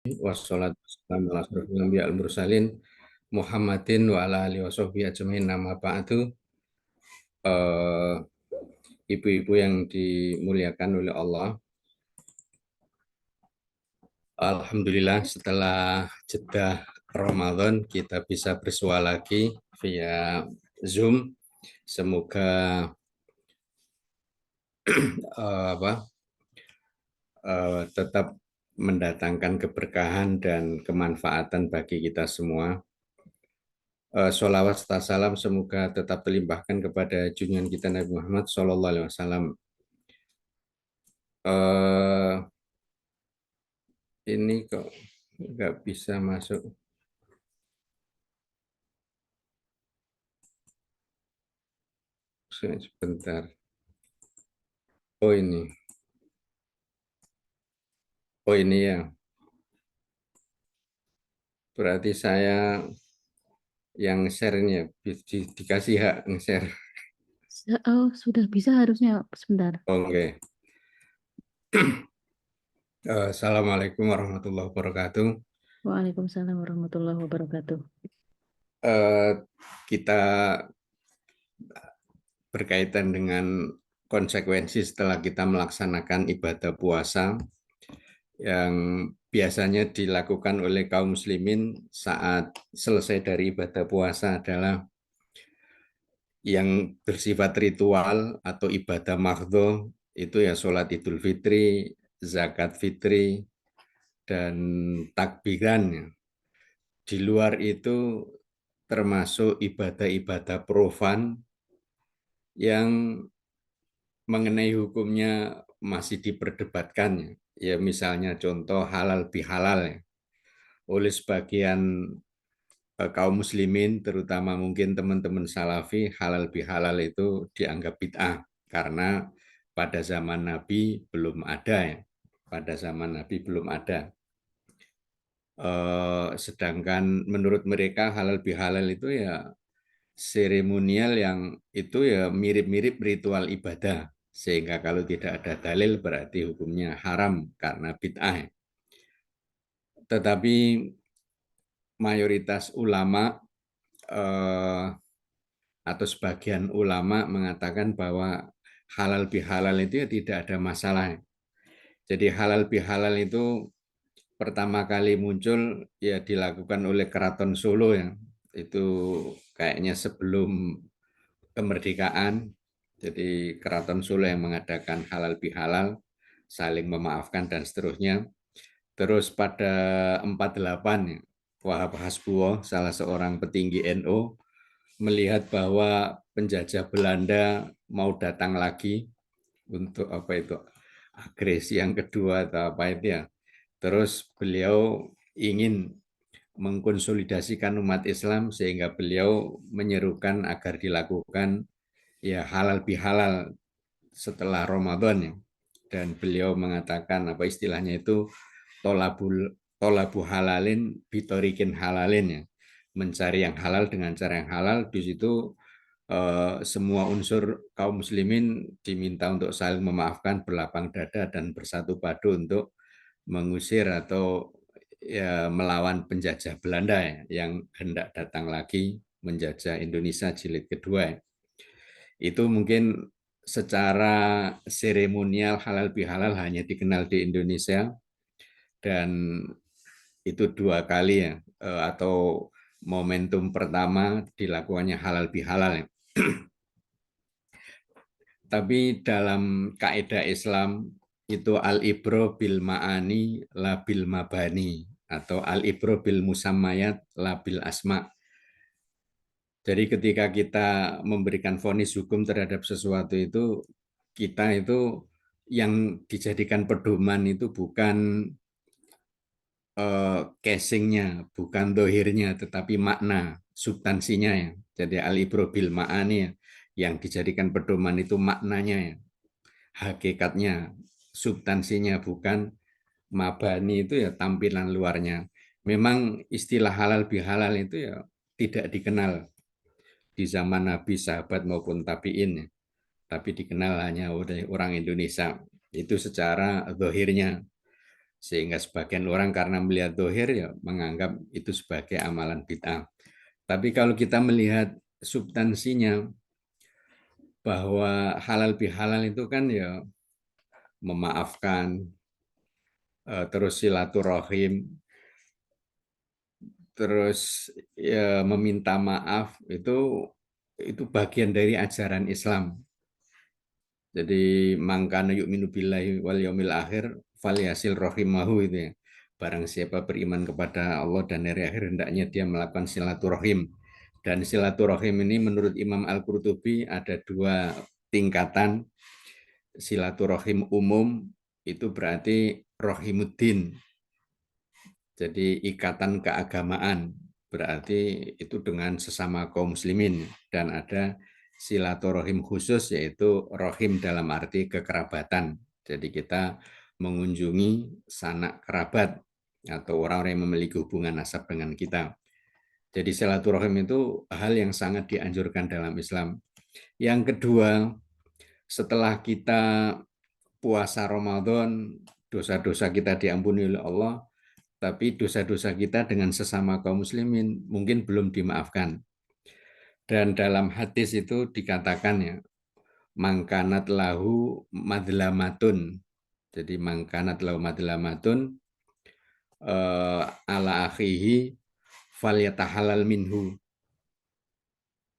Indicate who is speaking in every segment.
Speaker 1: Wassalatu wassalamu ala asyrofil anbiya wal mursalin Muhammadin wa ala alihi washabbihi ajmain. Nama ba'du. Eh, Ibu-ibu yang dimuliakan oleh Allah, alhamdulillah setelah jeda Ramadan kita bisa bersua lagi via Zoom. Semoga apa tetap mendatangkan keberkahan dan kemanfaatan bagi kita semua. Sholawat serta salam semoga tetap terlimpahkan kepada junjungan kita Nabi Muhammad SAW. Ini kok nggak bisa masuk. Sebentar. Oh ini. Oh ini ya. Berarti saya yang share ini ya. Dikasih hak share.
Speaker 2: Oh, sudah bisa harusnya. Sebentar.
Speaker 1: Oke. Assalamualaikum warahmatullahi wabarakatuh.
Speaker 2: Waalaikumsalam warahmatullahi wabarakatuh.
Speaker 1: Eh, Kita berkaitan dengan konsekuensi setelah kita melaksanakan ibadah puasa yang biasanya dilakukan oleh kaum muslimin saat selesai dari ibadah puasa adalah yang bersifat ritual atau ibadah mahdho, itu ya sholat Idul Fitri, zakat fitri, dan takbiran. Di luar itu termasuk ibadah-ibadah profan yang mengenai hukumnya masih diperdebatkan. Ya misalnya contoh halal bihalal ya. Oleh sebagian kaum muslimin, terutama mungkin teman-teman salafi, halal bihalal itu dianggap bid'ah karena pada zaman Nabi belum ada ya. Pada zaman Nabi belum ada. Sedangkan menurut mereka halal bihalal itu ya seremonial yang itu ya mirip-mirip ritual ibadah. Sehingga kalau tidak ada dalil berarti hukumnya haram karena bid'ah. Tetapi mayoritas ulama atau sebagian ulama mengatakan bahwa halal bihalal itu ya tidak ada masalah. Jadi halal bihalal itu pertama kali muncul ya dilakukan oleh Keraton Solo ya. Itu kayaknya sebelum kemerdekaan. Jadi Keraton Solo yang mengadakan halal bihalal, saling memaafkan dan seterusnya. Terus pada 48 ya, Wahab Hasbuwo, salah seorang petinggi NU, melihat bahwa penjajah Belanda mau datang lagi untuk apa itu agresi yang kedua atau apa itu ya. Terus beliau ingin mengkonsolidasikan umat Islam sehingga beliau menyerukan agar dilakukan ya halal bihalal setelah Ramadan ya. Dan beliau mengatakan apa istilahnya itu tolabu halalin bitorikin halalin ya. Mencari yang halal dengan cara yang halal. Di situ semua unsur kaum muslimin diminta untuk saling memaafkan, berlapang dada dan bersatu padu untuk mengusir atau ya, melawan penjajah Belanda ya, yang hendak datang lagi menjajah Indonesia jilid kedua. Itu mungkin secara seremonial halal bihalal hanya dikenal di Indonesia dan itu dua kali ya atau momentum pertama dilakukannya halal bihalal ya. Tapi dalam kaidah Islam itu al-ibro bil ma'ani la bil mabani atau al-ibro bil musammayat la bil asma. Jadi ketika kita memberikan vonis hukum terhadap sesuatu itu, kita itu yang dijadikan pedoman itu bukan casingnya, bukan dohirnya, tetapi makna, substansinya ya. Jadi al-ibro bil ma'ani ya, yang dijadikan pedoman itu maknanya ya, hakikatnya, substansinya bukan mabani itu ya tampilan luarnya. Memang istilah halal bihalal itu ya tidak dikenal di zaman Nabi, sahabat maupun tabiin, tapi dikenal hanya oleh orang Indonesia. Itu secara zahirnya. Sehingga sebagian orang karena melihat dohir ya menganggap itu sebagai amalan bid'ah. Tapi kalau kita melihat substansinya, bahwa halal bihalal itu kan ya memaafkan, terus silaturahim, terus ya meminta maaf, itu bagian dari ajaran Islam. Jadi mangkana yu'minu billahi wal yaumil akhir falyasil rahimahu itu ya. Barang siapa beriman kepada Allah dan hari akhir, hendaknya dia melakukan silaturahim. Dan silaturahim ini menurut Imam Al-Qurtubi ada dua tingkatan. Silaturahim umum itu berarti rohimuddin, jadi ikatan keagamaan, berarti itu dengan sesama kaum muslimin. Dan ada silaturahim khusus, yaitu rohim dalam arti kekerabatan. Jadi kita mengunjungi sanak kerabat atau orang-orang yang memiliki hubungan nasab dengan kita. Jadi silaturahim itu hal yang sangat dianjurkan dalam Islam. Yang kedua, setelah kita puasa Ramadan, dosa-dosa kita diampuni oleh Allah, tapi dosa-dosa kita dengan sesama kaum muslimin mungkin belum dimaafkan. Dan dalam hadis itu dikatakan ya, mangkanat lahu madlamatun. Jadi mangkanat lahu madlamatun ala akhihi falyatahalal minhu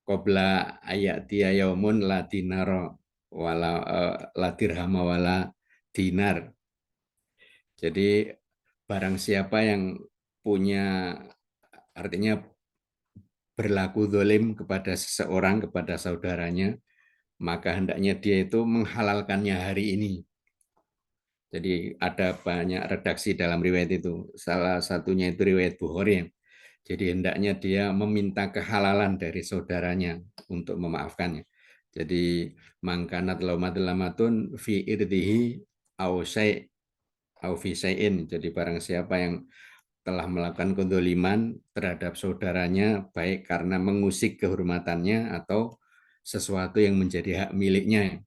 Speaker 1: qabla ayatiya yaumun la dinara wala la dirhama wala dinar. Jadi barang siapa yang punya, artinya berlaku zalim kepada seseorang, kepada saudaranya, maka hendaknya dia itu menghalalkannya hari ini. Jadi ada banyak redaksi dalam riwayat itu. Salah satunya itu riwayat Bukhari. Jadi hendaknya dia meminta kehalalan dari saudaranya untuk memaafkannya. Jadi mangkanat lamatun fi irdihi au syai' au fi syai'in. Jadi barang siapa yang telah melakukan kedoliman terhadap saudaranya, baik karena mengusik kehormatannya atau sesuatu yang menjadi hak miliknya,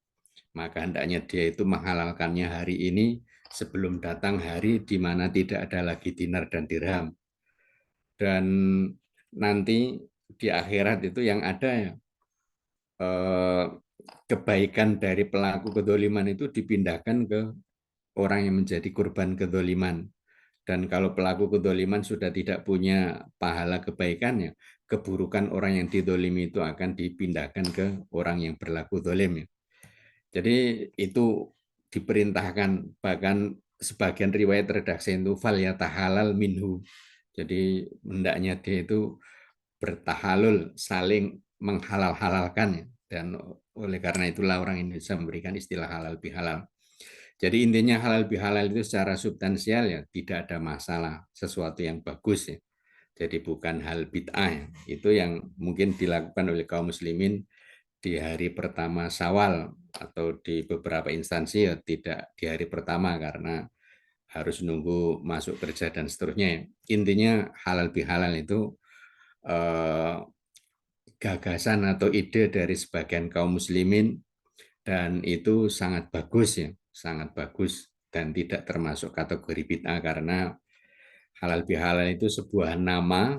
Speaker 1: maka hendaknya dia itu menghalalkannya hari ini sebelum datang hari di mana tidak ada lagi dinar dan dirham. Dan nanti di akhirat itu yang ada ya, kebaikan dari pelaku kedoliman itu dipindahkan ke orang yang menjadi korban kedoliman. Dan kalau pelaku kedoliman sudah tidak punya pahala kebaikannya, keburukan orang yang didolimi itu akan dipindahkan ke orang yang berlaku dolim. Jadi itu diperintahkan, bahkan sebagian riwayat redaksi itu fal yatahalal minhu. Jadi hendaknya dia itu bertahalul, saling menghalal-halalkan. Dan oleh karena itulah orang Indonesia memberikan istilah halal bihalal. Jadi intinya halal bihalal itu secara substansial ya tidak ada masalah, sesuatu yang bagus ya. Jadi bukan hal bid'ah ya. Itu yang mungkin dilakukan oleh kaum muslimin di hari pertama Syawal, atau di beberapa instansi ya tidak di hari pertama karena harus nunggu masuk kerja dan seterusnya. Intinya halal bihalal itu gagasan atau ide dari sebagian kaum muslimin, dan itu sangat bagus ya, sangat bagus dan tidak termasuk kategori bid'ah karena halal bihalal itu sebuah nama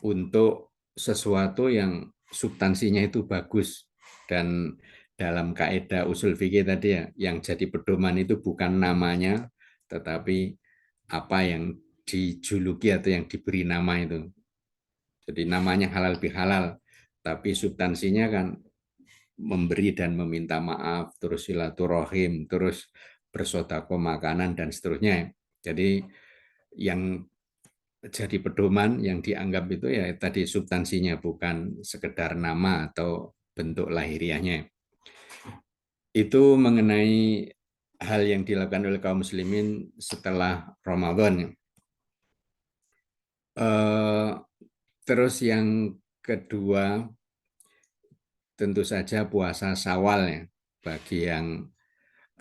Speaker 1: untuk sesuatu yang substansinya itu bagus. Dan dalam kaidah usul fikih tadi ya, yang jadi pedoman itu bukan namanya tetapi apa yang dijuluki atau yang diberi nama itu. Jadi namanya halal bihalal, tapi substansinya kan memberi dan meminta maaf, terus silaturahim, terus bersedekah makanan dan seterusnya. Jadi yang jadi pedoman yang dianggap itu ya tadi substansinya, bukan sekedar nama atau bentuk lahiriahnya. Itu mengenai hal yang dilakukan oleh kaum muslimin setelah Ramadan. Terus yang kedua, tentu saja puasa Syawal ya, bagi yang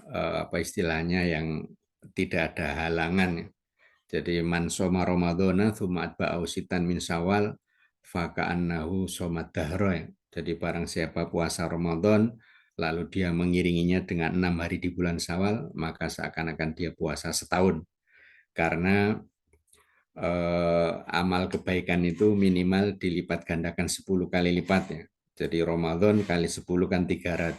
Speaker 1: apa istilahnya yang tidak ada halangan ya. Jadi man soma Ramadhana tsumma atba'ahu sitan min Syawal faka'annahu somat dahra ya. Jadi barang siapa puasa Ramadan lalu dia mengiringinya dengan 6 hari di bulan Syawal, maka seakan-akan dia puasa setahun. karena amal kebaikan itu minimal dilipat gandakan 10 kali lipat ya. Jadi Ramadan kali 10 kan 300,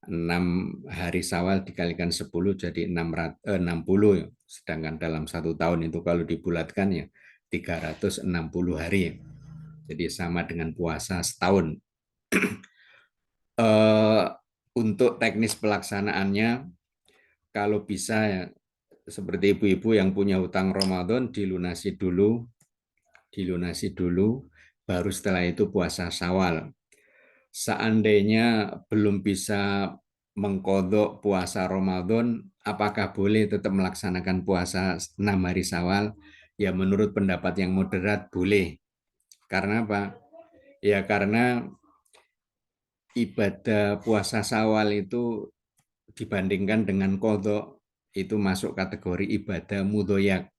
Speaker 1: 6 hari Syawal dikalikan 10 jadi 60 ya. Sedangkan dalam 1 tahun itu kalau dibulatkan ya 360 hari ya. Jadi sama dengan puasa setahun. Untuk teknis pelaksanaannya, kalau bisa ya seperti ibu-ibu yang punya hutang Ramadan dilunasi dulu, baru setelah itu puasa Syawal. Seandainya belum bisa mengkodok puasa Ramadan, apakah boleh tetap melaksanakan puasa 6 hari Syawal? Ya menurut pendapat yang moderat boleh. Karena apa? Ya karena ibadah puasa Syawal itu dibandingkan dengan kodok itu masuk kategori ibadah mudoyak,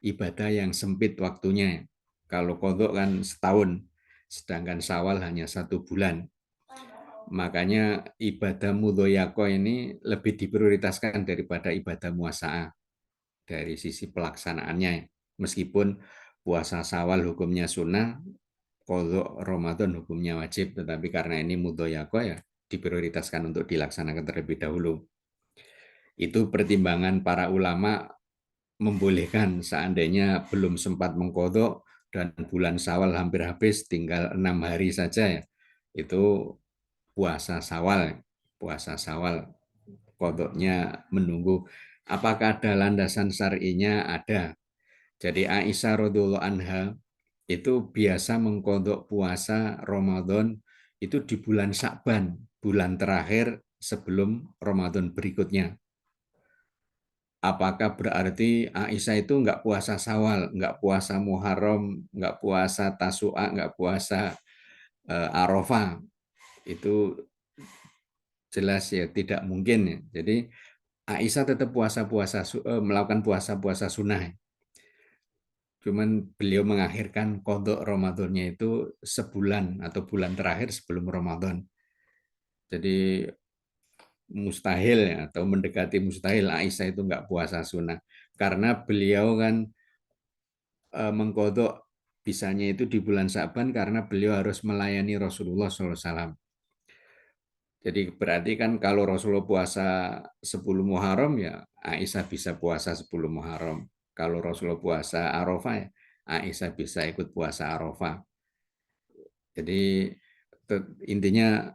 Speaker 1: ibadah yang sempit waktunya. Kalau kodok kan setahun, sedangkan Syawal hanya 1 bulan. Makanya ibadah mudhoyako ini lebih diprioritaskan daripada ibadah muasa'ah dari sisi pelaksanaannya. Meskipun puasa Syawal hukumnya sunnah, qadha Ramadan hukumnya wajib, tetapi karena ini mudhoyako ya diprioritaskan untuk dilaksanakan terlebih dahulu. Itu pertimbangan para ulama membolehkan seandainya belum sempat mengkodok dan bulan Syawal hampir habis, tinggal 6 hari saja ya, itu puasa Syawal kodoknya menunggu. Apakah ada landasan syar'inya? Ada. Jadi Aisyah radhiyallahu anha itu biasa mengkodok puasa Ramadan itu di bulan Sya'ban, bulan terakhir sebelum Ramadan berikutnya. Apakah berarti Aisyah itu nggak puasa Syawal, nggak puasa Muharram, nggak puasa Tasu'a, nggak puasa Arafah? Itu jelas ya tidak mungkin ya. Jadi Aisyah tetap melakukan puasa-puasa sunnah. Cuman beliau mengakhirkan kodok Ramadannya itu sebulan atau bulan terakhir sebelum Ramadan. Jadi mustahil ya, atau mendekati mustahil Aisyah itu nggak puasa sunnah. Karena beliau kan mengkodok bisanya itu di bulan Sa'ban karena beliau harus melayani Rasulullah SAW. Jadi berarti kan kalau Rasulullah puasa 10 Muharram ya Aisyah bisa puasa 10 Muharram. Kalau Rasulullah puasa Arafah ya Aisyah bisa ikut puasa Arafah. Jadi intinya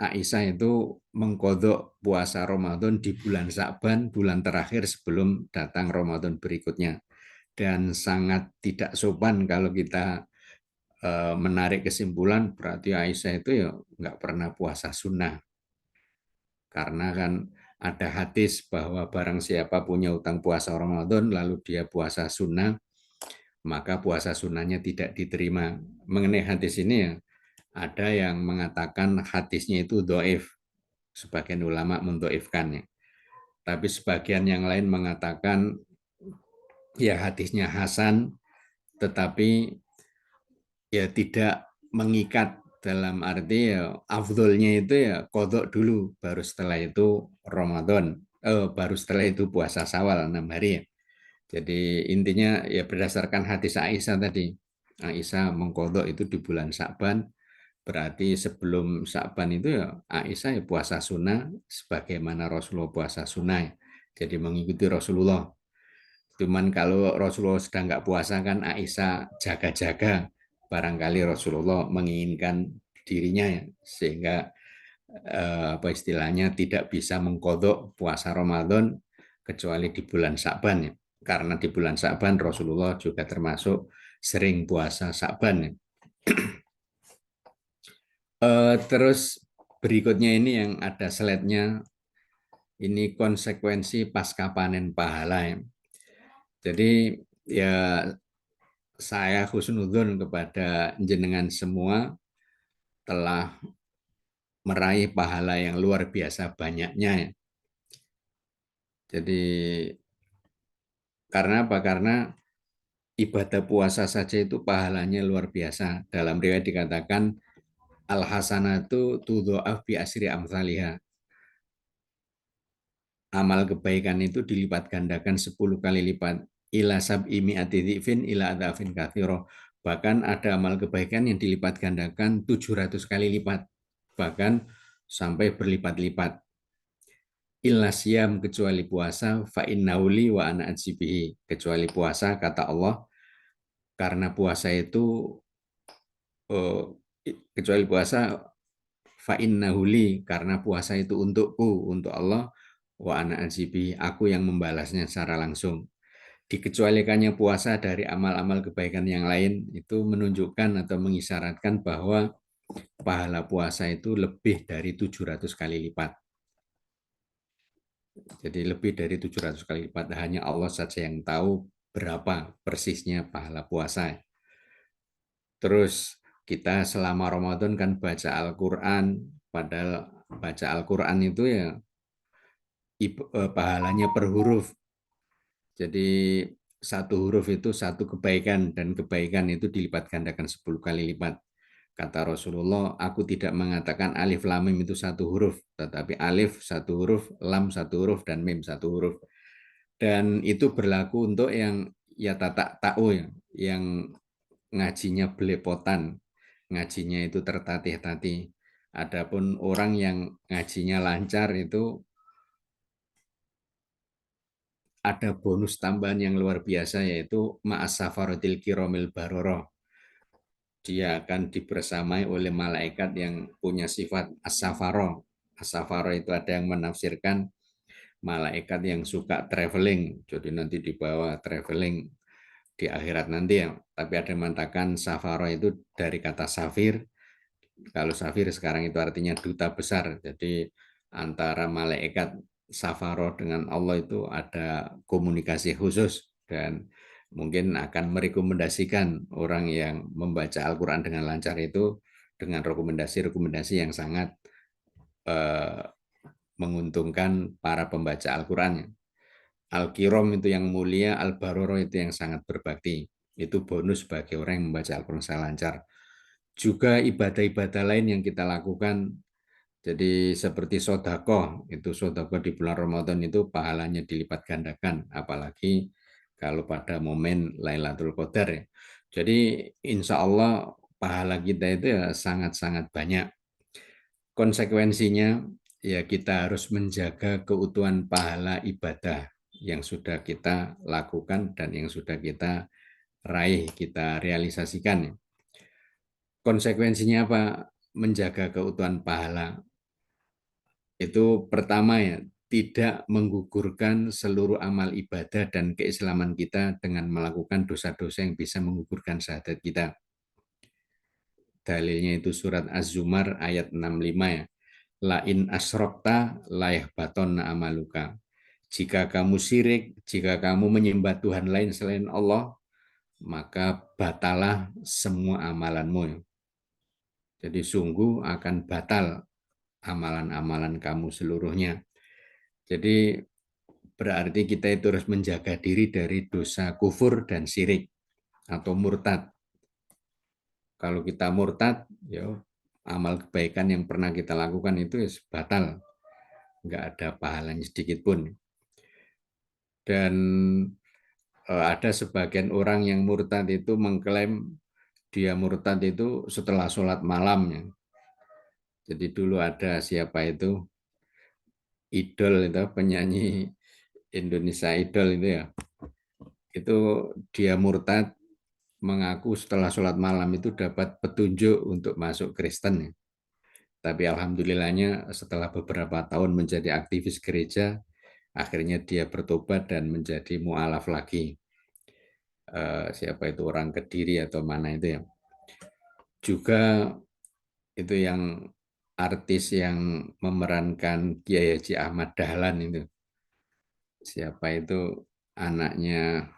Speaker 1: Aisyah itu mengkodok puasa Ramadan di bulan Sa'ban, bulan terakhir sebelum datang Ramadan berikutnya. Dan sangat tidak sopan kalau kita menarik kesimpulan berarti Aisyah itu ya nggak pernah puasa sunnah. Karena kan ada hadis bahwa barang siapa punya utang puasa Ramadan lalu dia puasa sunnah, maka puasa sunnahnya tidak diterima. Mengenai hadis ini ya, ada yang mengatakan hadisnya itu doif. Sebagian ulama mendoifkannya. Tapi sebagian yang lain mengatakan ya hadisnya hasan, tetapi ya tidak mengikat dalam arti ya afdolnya itu ya kodok dulu baru setelah itu Ramadan baru setelah itu puasa Syawal 6 hari ya. Jadi intinya ya berdasarkan hadis Aisyah tadi, Aisyah mengkodok itu di bulan Sya'ban, berarti sebelum Sya'ban itu ya Aisyah ya puasa sunnah sebagaimana Rasulullah puasa sunnah ya. Jadi mengikuti Rasulullah. Cuman kalau Rasulullah sedang nggak puasa kan Aisyah jaga-jaga, barangkali Rasulullah menginginkan dirinya ya, sehingga apa istilahnya tidak bisa mengkodok puasa Ramadan kecuali di bulan Sa'ban ya. Karena di bulan Sa'ban Rasulullah juga termasuk sering puasa Sa'ban ya. Terus berikutnya ini yang ada slide-nya, ini konsekuensi pasca panen pahala ya. Jadi ya saya husnudzon kepada jenengan semua telah meraih pahala yang luar biasa banyaknya ya. Jadi karena apa? Karena ibadah puasa saja itu pahalanya luar biasa. Dalam riwayat dikatakan al hasanatu tudha'af bi asri amsalihha. amal kebaikan itu dilipat gandakan 10 kali lipat. Ila sab'i mi'ati dhifin ila adhafin kathiro. Bahkan ada amal kebaikan yang dilipat gandakan 700 kali lipat. Bahkan sampai berlipat-lipat. Illa siyam, kecuali puasa, fa innahu li wa ana ajibihi. Kecuali puasa, kata Allah, karena puasa itu, kecuali puasa, fa innahu li, karena puasa itu untukku, untuk Allah, wa ana ajibihi, aku yang membalasnya secara langsung. Dikecualikannya puasa dari amal-amal kebaikan yang lain itu menunjukkan atau mengisyaratkan bahwa pahala puasa itu lebih dari 700 kali lipat. Jadi lebih dari 700 kali lipat, hanya Allah saja yang tahu berapa persisnya pahala puasa. Terus kita selama Ramadan kan baca Al-Quran, padahal baca Al-Quran itu ya pahalanya per huruf. Jadi satu huruf itu satu kebaikan, dan kebaikan itu dilipat gandakan 10 kali lipat. Kata Rasulullah, aku tidak mengatakan alif lam mim itu satu huruf, tetapi alif satu huruf, lam satu huruf, dan mim satu huruf. Dan itu berlaku untuk yang ya tatak ta'u, yang ngajinya belepotan, ngajinya itu tertatih-tatih. Adapun orang yang ngajinya lancar itu ada bonus tambahan yang luar biasa, yaitu ma'as safaratil kiromil baroroh. Dia akan dibersamai oleh malaikat yang punya sifat as-safaro. As-safaro itu ada yang menafsirkan malaikat yang suka traveling, jadi nanti dibawa traveling di akhirat nanti ya. Tapi ada yang mengatakan safaro itu dari kata safir. Kalau safir sekarang itu artinya duta besar. Jadi antara malaikat safaro dengan Allah itu ada komunikasi khusus, dan mungkin akan merekomendasikan orang yang membaca Al-Quran dengan lancar itu dengan rekomendasi-rekomendasi yang sangat eh, menguntungkan para pembaca Al-Quran. Al-Kirom itu yang mulia, Al-Baroro itu yang sangat berbakti. Itu bonus bagi orang yang membaca Al-Quran secara lancar. Juga ibadah-ibadah lain yang kita lakukan, jadi seperti sodakoh, itu sodakoh di bulan Ramadan itu pahalanya dilipat gandakan, apalagi kalau pada momen Lailatul Qadar ya. Jadi insya Allah pahala kita itu ya sangat-sangat banyak. Konsekuensinya ya kita harus menjaga keutuhan pahala ibadah yang sudah kita lakukan dan yang sudah kita raih, kita realisasikan. Konsekuensinya apa? Menjaga keutuhan pahala. Itu pertama ya, tidak menggugurkan seluruh amal ibadah dan keislaman kita dengan melakukan dosa-dosa yang bisa menggugurkan syahadat kita. Dalilnya itu surat Az-Zumar ayat 65 ya. La in asrokta layah baton amaluka. Jika kamu syirik, jika kamu menyembah Tuhan lain selain Allah, maka batalah semua amalanmu. Jadi sungguh akan batal amalan-amalan kamu seluruhnya. Jadi berarti kita itu harus menjaga diri dari dosa kufur dan syirik atau murtad. Kalau kita murtad, ya amal kebaikan yang pernah kita lakukan itu batal, nggak ada pahalanya sedikit pun. Dan ada sebagian orang yang murtad itu mengklaim dia murtad itu setelah sholat malamnya. Jadi dulu ada siapa itu, idol itu penyanyi Indonesia Idol itu ya, itu dia murtad mengaku setelah sholat malam itu dapat petunjuk untuk masuk Kristen. Tapi alhamdulillahnya setelah beberapa tahun menjadi aktivis gereja, akhirnya dia bertobat dan menjadi mu'alaf lagi. Siapa itu, orang Kediri atau mana itu ya. Juga itu yang artis yang memerankan Kiai Haji Ahmad Dahlan itu. Siapa itu, anaknya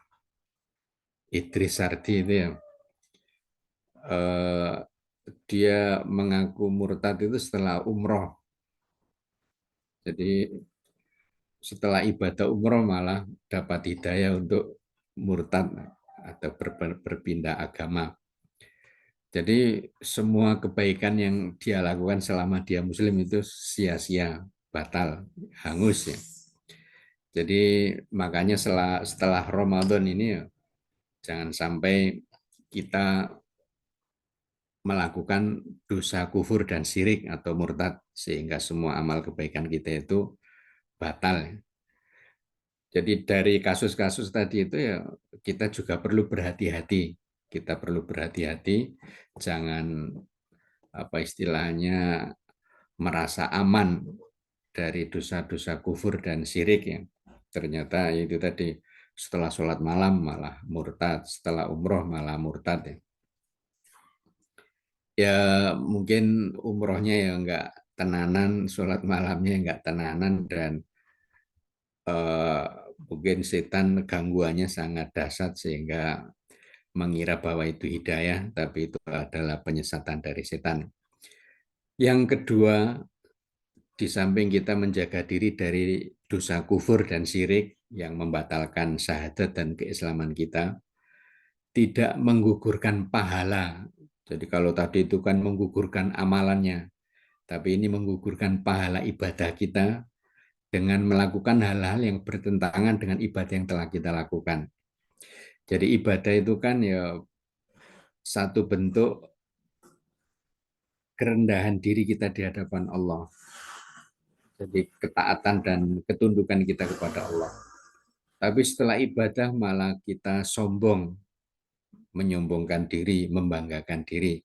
Speaker 1: Idris Sardi itu ya. Eh, Dia mengaku murtad itu setelah umroh. Jadi setelah ibadah umroh malah dapat hidayah untuk murtad atau berpindah agama. Jadi semua kebaikan yang dia lakukan selama dia muslim itu sia-sia, batal, hangus ya. Jadi makanya setelah Ramadan ini ya, jangan sampai kita melakukan dosa kufur dan syirik atau murtad sehingga semua amal kebaikan kita itu batal. Jadi dari kasus-kasus tadi itu ya kita juga perlu berhati-hati. Kita perlu berhati-hati, jangan apa istilahnya merasa aman dari dosa-dosa kufur dan syirik yang ternyata itu tadi setelah sholat malam malah murtad, setelah umroh malah murtad ya. Ya mungkin umrohnya ya enggak tenanan, sholat malamnya enggak tenanan dan eh, mungkin setan gangguannya sangat dahsyat sehingga mengira bahwa itu hidayah, tapi itu adalah penyesatan dari setan. Yang kedua, di samping kita menjaga diri dari dosa kufur dan syirik yang membatalkan syahadat dan keislaman kita, tidak menggugurkan pahala. Jadi kalau tadi itu kan menggugurkan amalannya, tapi ini menggugurkan pahala ibadah kita dengan melakukan hal-hal yang bertentangan dengan ibadah yang telah kita lakukan. Jadi ibadah itu kan ya satu bentuk kerendahan diri kita di hadapan Allah. Jadi ketaatan dan ketundukan kita kepada Allah. Tapi setelah ibadah malah kita sombong, menyombongkan diri, membanggakan diri.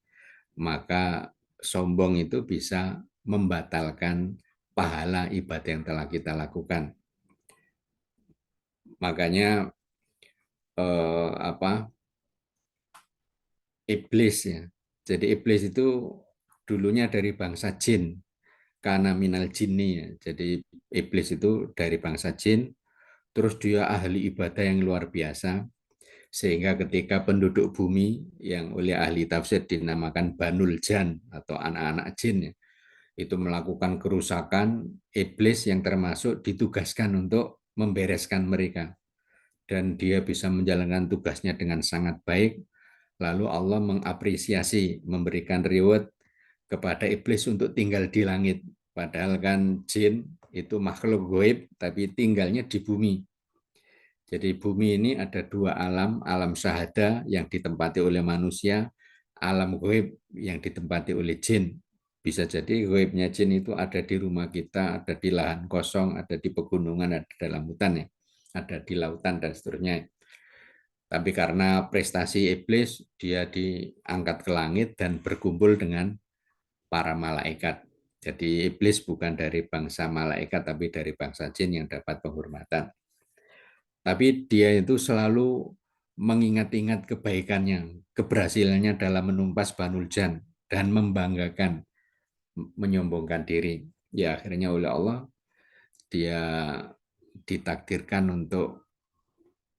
Speaker 1: Maka sombong itu bisa membatalkan pahala ibadah yang telah kita lakukan. Makanya apa iblis ya. Jadi iblis itu dulunya dari bangsa jin, karena minal jinni ya. Jadi iblis itu dari bangsa jin, terus dia ahli ibadah yang luar biasa, sehingga ketika penduduk bumi yang oleh ahli tafsir dinamakan Banul Jan atau anak-anak jin ya, itu melakukan kerusakan, iblis yang termasuk ditugaskan untuk membereskan mereka. Dan dia bisa menjalankan tugasnya dengan sangat baik, lalu Allah mengapresiasi, memberikan reward kepada iblis untuk tinggal di langit. Padahal kan jin itu makhluk gaib, tapi tinggalnya di bumi. Jadi bumi ini ada dua alam, alam syahada yang ditempati oleh manusia, alam gaib yang ditempati oleh jin. Bisa jadi gaibnya jin itu ada di rumah kita, ada di lahan kosong, ada di pegunungan, ada di dalam hutan ya, ada di lautan dan seterusnya. Tapi karena prestasi iblis, dia diangkat ke langit dan berkumpul dengan para malaikat. Jadi iblis bukan dari bangsa malaikat, tapi dari bangsa jin yang dapat penghormatan. Tapi dia itu selalu mengingat-ingat kebaikannya, keberhasilannya dalam menumpas Banul Jan dan membanggakan, menyombongkan diri. Ya akhirnya oleh Allah dia ditakdirkan untuk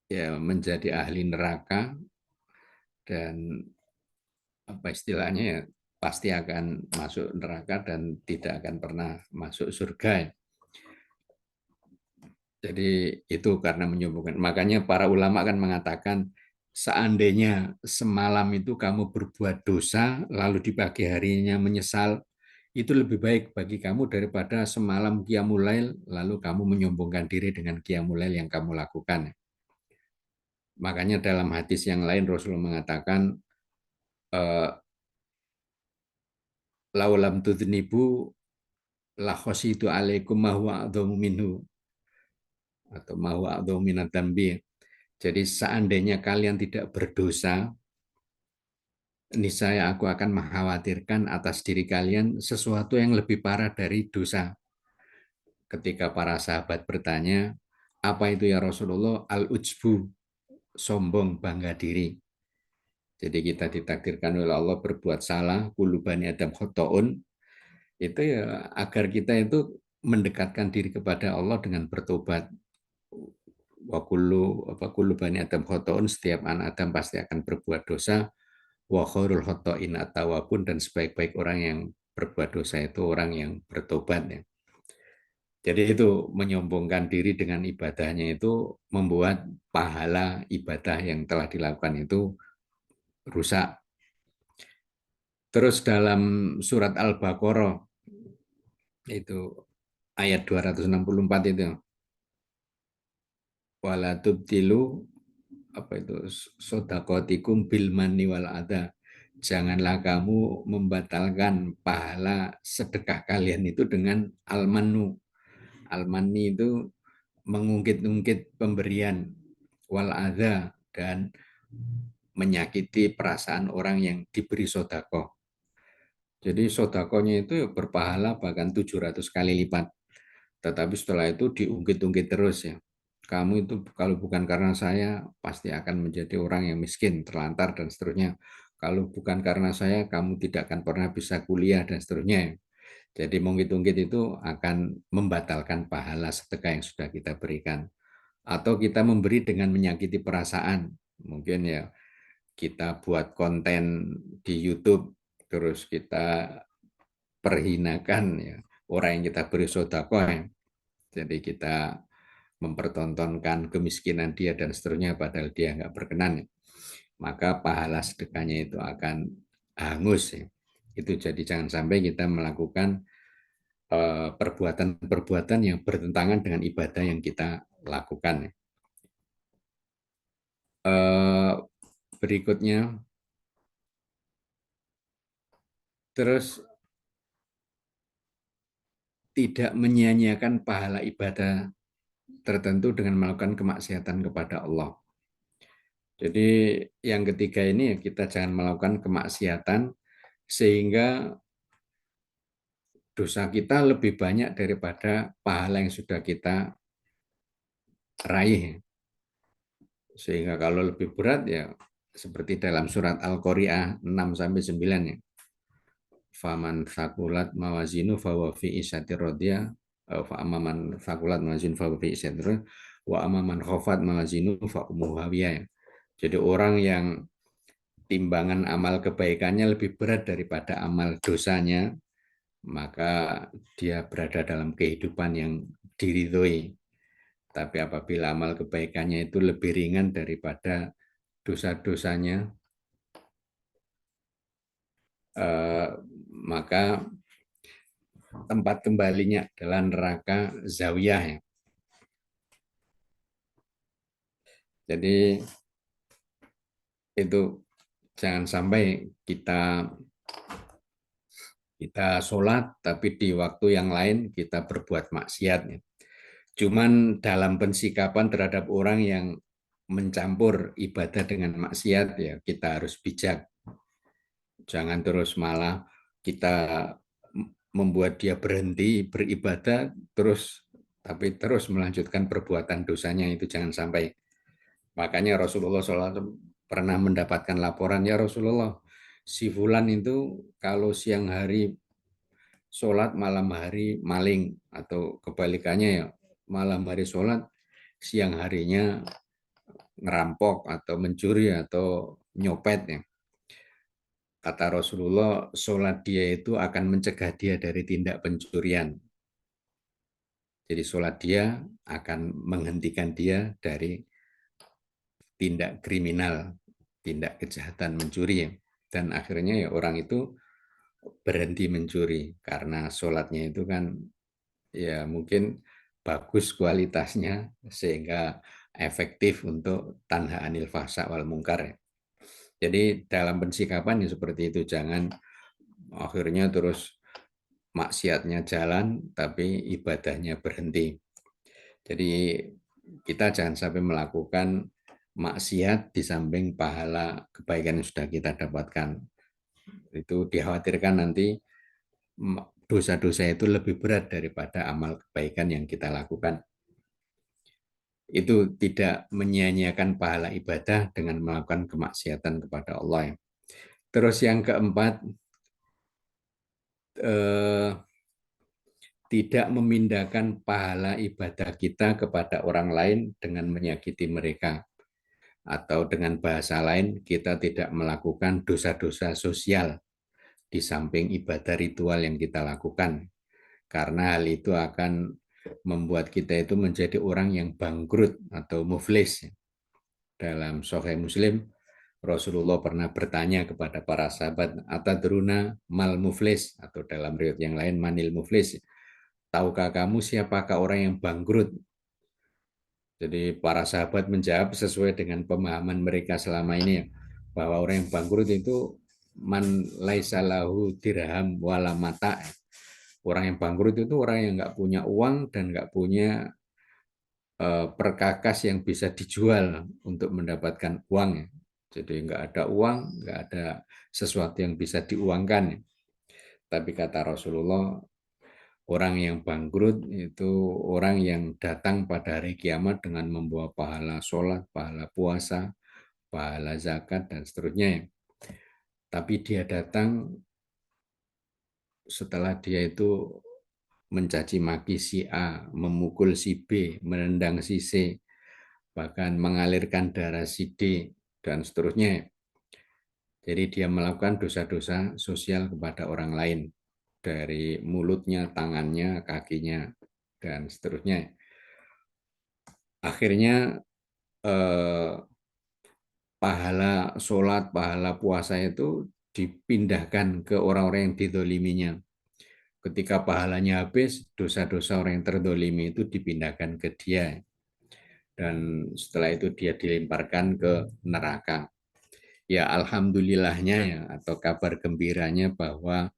Speaker 1: ya menjadi ahli neraka dan apa istilahnya ya pasti akan masuk neraka dan tidak akan pernah masuk surga. Jadi itu karena menyombongkan. Makanya para ulama kan mengatakan seandainya semalam itu kamu berbuat dosa lalu di pagi harinya menyesal, itu lebih baik bagi kamu daripada semalam qiyamul lail lalu kamu menyombongkan diri dengan qiyamul lail yang kamu lakukan. Makanya dalam hadis yang lain Rasulullah mengatakan laulam tudnibu la khositu alaikum ma huwa a'dhamu minhu atau ma huwa a'dhamu minad dambi. Jadi seandainya kalian tidak berdosa, niscaya aku akan mengkhawatirkan atas diri kalian sesuatu yang lebih parah dari dosa. Ketika para sahabat bertanya, apa itu ya Rasulullah? Al-ujbu, sombong, bangga diri. Jadi kita ditakdirkan oleh Allah berbuat salah, kullu bani Adam khotoun, itu ya agar kita itu mendekatkan diri kepada Allah dengan bertobat. Wa kullu bani Adam khotoun, setiap anak Adam pasti akan berbuat dosa. Wa khairul khotoin at-tawwabun, dan sebaik-baik orang yang berbuat dosa itu orang yang bertobat ya. Jadi itu menyombongkan diri dengan ibadahnya itu membuat pahala ibadah yang telah dilakukan itu rusak. Terus dalam surat Al-Baqarah itu ayat 264 itu wala tubtilu apa itu sodakotikum bil manni wal adha. Janganlah kamu membatalkan pahala sedekah kalian itu dengan al-mannu. Al-manni itu mengungkit-ungkit pemberian, wal adha, dan menyakiti perasaan orang yang diberi sodako. Jadi sodakonya itu berpahala bahkan 700 kali lipat. Tetapi setelah itu diungkit-ungkit terus ya. Kamu itu kalau bukan karena saya pasti akan menjadi orang yang miskin, terlantar dan seterusnya. Kalau bukan karena saya kamu tidak akan pernah bisa kuliah dan seterusnya. Jadi mengungkit-ungkit itu akan membatalkan pahala sedekah yang sudah kita berikan. Atau kita memberi dengan menyakiti perasaan. Mungkin ya kita buat konten di YouTube terus kita perhinakan ya orang yang kita beri sodako ya. Jadi kita mempertontonkan kemiskinan dia dan seterusnya padahal dia nggak berkenan, maka pahala sedekahnya itu akan hangus ya. Itu jadi jangan sampai kita melakukan perbuatan-perbuatan yang bertentangan dengan ibadah yang kita lakukan. Berikutnya, terus tidak menyia-nyiakan pahala ibadah tertentu dengan melakukan kemaksiatan kepada Allah. Jadi yang ketiga ini kita jangan melakukan kemaksiatan sehingga dosa kita lebih banyak daripada pahala yang sudah kita raih. Sehingga kalau lebih berat ya seperti dalam surat Al-Qari'ah 6-9 ya. Faman thaqulat mawazinu fahuwa fi isyatir radiyah fa amman thaqulat mawazinu fahuwa fi isyatir radiyah wa amman khafat mawazinu fa ummuhu hawiyah. Jadi orang yang timbangan amal kebaikannya lebih berat daripada amal dosanya, maka dia berada dalam kehidupan yang diridhoi. Tapi apabila amal kebaikannya itu lebih ringan daripada dosa-dosanya, maka tempat kembalinya adalah neraka zawiyah. Ya. Jadi itu jangan sampai kita sholat tapi di waktu yang lain kita berbuat maksiat. Ya. Cuman dalam pensikapan terhadap orang yang mencampur ibadah dengan maksiat ya kita harus bijak. Jangan terus malah kita membuat dia berhenti beribadah tapi terus melanjutkan perbuatan dosanya, itu jangan sampai. Makanya Rasulullah SAW pernah mendapatkan laporan, ya Rasulullah, si fulan itu kalau siang hari sholat, malam hari maling, atau kebalikannya ya, malam hari sholat, siang harinya ngerampok atau mencuri atau nyopet ya. Kata Rasulullah, sholat dia itu akan mencegah dia dari tindak pencurian. Jadi sholat dia akan menghentikan dia dari tindak kriminal, tindak kejahatan mencuri. Dan akhirnya ya orang itu berhenti mencuri karena sholatnya itu kan ya mungkin bagus kualitasnya sehingga efektif untuk tanha anil fahsya wal mungkar. Jadi dalam pensikapan ya seperti itu, jangan akhirnya terus maksiatnya jalan tapi ibadahnya berhenti. Jadi kita jangan sampai melakukan maksiat di samping pahala kebaikan yang sudah kita dapatkan. Itu dikhawatirkan nanti dosa-dosa itu lebih berat daripada amal kebaikan yang kita lakukan. Itu tidak menyia-nyiakan pahala ibadah dengan melakukan kemaksiatan kepada Allah. Terus yang keempat, tidak memindahkan pahala ibadah kita kepada orang lain dengan menyakiti mereka. Atau dengan bahasa lain, kita tidak melakukan dosa-dosa sosial di samping ibadah ritual yang kita lakukan. Karena hal itu akan membuat kita itu menjadi orang yang bangkrut atau muflis. Dalam Sahih Muslim, Rasulullah pernah bertanya kepada para sahabat, atadruna mal muflis, atau dalam riwayat yang lain manil muflis. Tahukah kamu siapakah orang yang bangkrut? Jadi para sahabat menjawab sesuai dengan pemahaman mereka selama ini ya, bahwa orang yang bangkrut itu man laisa lahu dirham wala mata. Orang yang bangkrut itu orang yang nggak punya uang dan nggak punya perkakas yang bisa dijual untuk mendapatkan uang ya. Jadi nggak ada uang, nggak ada sesuatu yang bisa diuangkan ya. Tapi kata Rasulullah, orang yang bangkrut itu orang yang datang pada hari kiamat dengan membawa pahala sholat, pahala puasa, pahala zakat, dan seterusnya ya. Tapi dia datang setelah dia itu mencaci maki si A, memukul si B, menendang si C, bahkan mengalirkan darah si D, dan seterusnya. Jadi dia melakukan dosa-dosa sosial kepada orang lain dari mulutnya, tangannya, kakinya, dan seterusnya. Akhirnya pahala sholat, pahala puasa itu dipindahkan ke orang-orang yang didoliminya. Ketika pahalanya habis, dosa-dosa orang yang terdolimi itu dipindahkan ke dia. Dan setelah itu dia dilemparkan ke neraka. Ya alhamdulillahnya ya, atau kabar gembiranya bahwa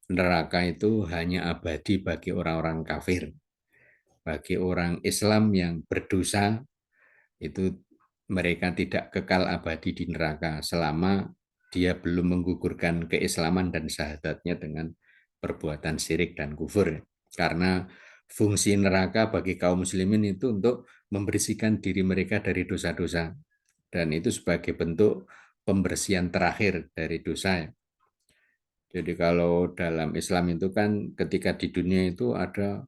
Speaker 1: neraka itu hanya abadi bagi orang-orang kafir. Bagi orang Islam yang berdosa, itu mereka tidak kekal abadi di neraka selama dia belum menggugurkan keislaman dan syahadatnya dengan perbuatan syirik dan kufur. Karena fungsi neraka bagi kaum muslimin itu untuk membersihkan diri mereka dari dosa-dosa. Dan itu sebagai bentuk pembersihan terakhir dari dosa. Jadi kalau dalam Islam itu kan ketika di dunia itu ada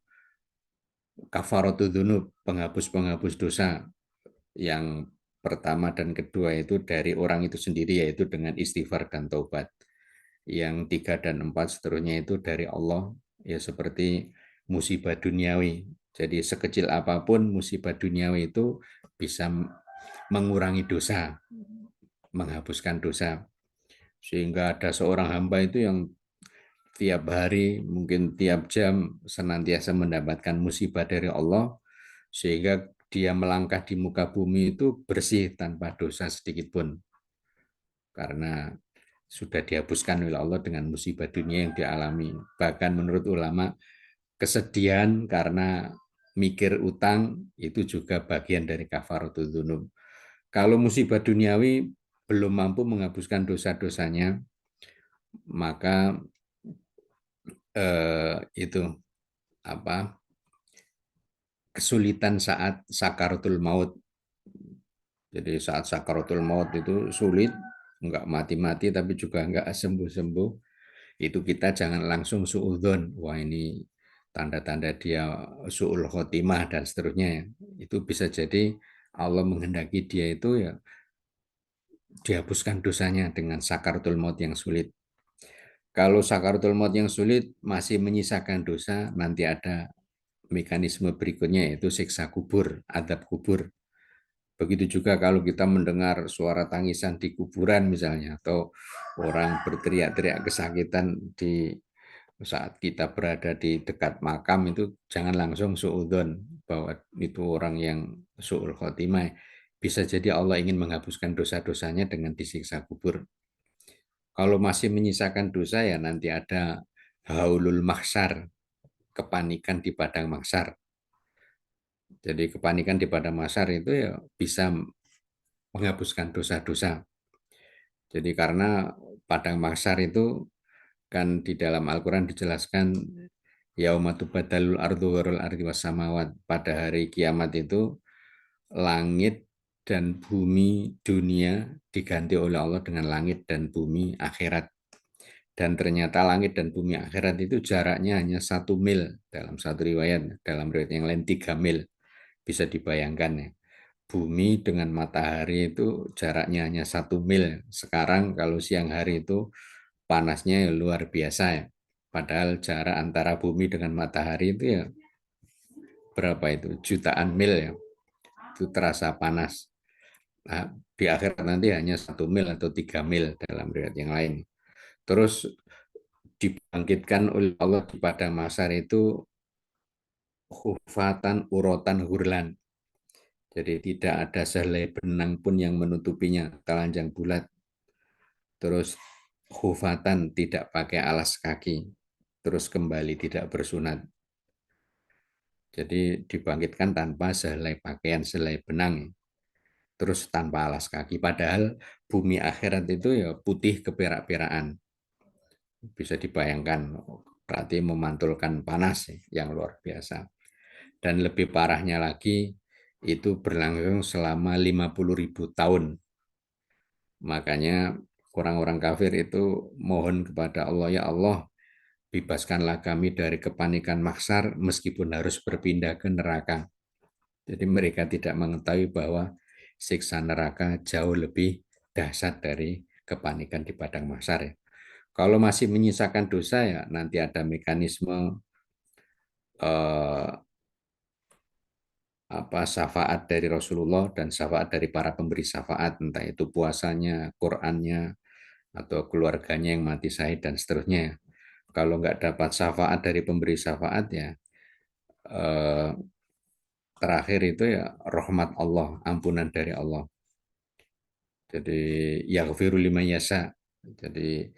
Speaker 1: kafaratul dzunub, penghapus-penghapus dosa. Yang pertama dan kedua itu dari orang itu sendiri, yaitu dengan istighfar dan taubat. Yang tiga dan empat seterusnya itu dari Allah, ya seperti musibah duniawi. Jadi sekecil apapun musibah duniawi itu bisa mengurangi dosa, menghapuskan dosa. Sehingga ada seorang hamba itu yang tiap hari, mungkin tiap jam senantiasa mendapatkan musibah dari Allah, sehingga dia melangkah di muka bumi itu bersih tanpa dosa sedikit pun. Karena sudah dihapuskan oleh Allah dengan musibah dunia yang dialami. Bahkan menurut ulama, kesedihan karena mikir utang itu juga bagian dari kafaratul dzunub. Kalau musibah duniawi belum mampu menghapuskan dosa-dosanya, maka itu apa kesulitan saat sakaratul maut. Jadi saat sakaratul maut itu sulit, nggak mati-mati tapi juga nggak sembuh-sembuh. Itu kita jangan langsung suudzon. Wah ini tanda-tanda dia suul khotimah dan seterusnya. Itu bisa jadi Allah menghendaki dia itu ya dihapuskan dosanya dengan sakaratul maut yang sulit. Kalau sakaratul maut yang sulit masih menyisakan dosa, nanti ada mekanisme berikutnya yaitu siksa kubur, adab kubur. Begitu juga kalau kita mendengar suara tangisan di kuburan misalnya, atau orang berteriak-teriak kesakitan di saat kita berada di dekat makam, itu jangan langsung suudzon bahwa itu orang yang suul khotimah. Bisa jadi Allah ingin menghapuskan dosa-dosanya dengan disiksa kubur. Kalau masih menyisakan dosa ya nanti ada haulul mahsyar, kepanikan di padang mahsyar. Jadi kepanikan di padang mahsyar itu ya bisa menghapuskan dosa-dosa. Jadi karena padang mahsyar itu kan di dalam Al-Quran dijelaskan yaumatu badalul ardu warul ardi wassamawat. Pada hari kiamat itu langit dan bumi dunia diganti oleh Allah dengan langit dan bumi akhirat. Dan ternyata langit dan bumi akhirat itu jaraknya hanya 1 mil dalam satu riwayat, dalam riwayat yang lain 3 mil. Bisa dibayangkan ya. Bumi dengan matahari itu jaraknya hanya 1 mil. Sekarang kalau siang hari itu panasnya luar biasa ya. Padahal jarak antara bumi dengan matahari itu ya berapa itu? Jutaan mil ya. Itu terasa panas. Nah, di akhirat nanti hanya 1 mil atau 3 mil dalam riwayat yang lain. Terus dibangkitkan oleh Allah di padang mahsyar itu khufatan urotan hurlan. Jadi tidak ada sehelai benang pun yang menutupinya, telanjang bulat. Terus khufatan tidak pakai alas kaki. Terus kembali tidak bersunat. Jadi dibangkitkan tanpa sehelai pakaian, sehelai benang. Terus tanpa alas kaki. Padahal bumi akhirat itu ya putih keperak-perakan. Bisa dibayangkan, berarti memantulkan panas yang luar biasa. Dan lebih parahnya lagi, itu berlangsung selama 50.000 tahun. Makanya orang-orang kafir itu mohon kepada Allah, ya Allah, bebaskanlah kami dari kepanikan mahsyar meskipun harus berpindah ke neraka. Jadi mereka tidak mengetahui bahwa siksa neraka jauh lebih dahsyat dari kepanikan di padang mahsyar. Kalau masih menyisakan dosa ya nanti ada mekanisme eh, syafaat dari Rasulullah dan syafaat dari para pemberi syafaat, entah itu puasanya, Qur'annya, atau keluarganya yang mati syahid dan seterusnya. Kalau nggak dapat syafaat dari pemberi syafaat ya eh, terakhir itu ya rahmat Allah, ampunan dari Allah. Jadi yaghfiru liman yasha. Jadi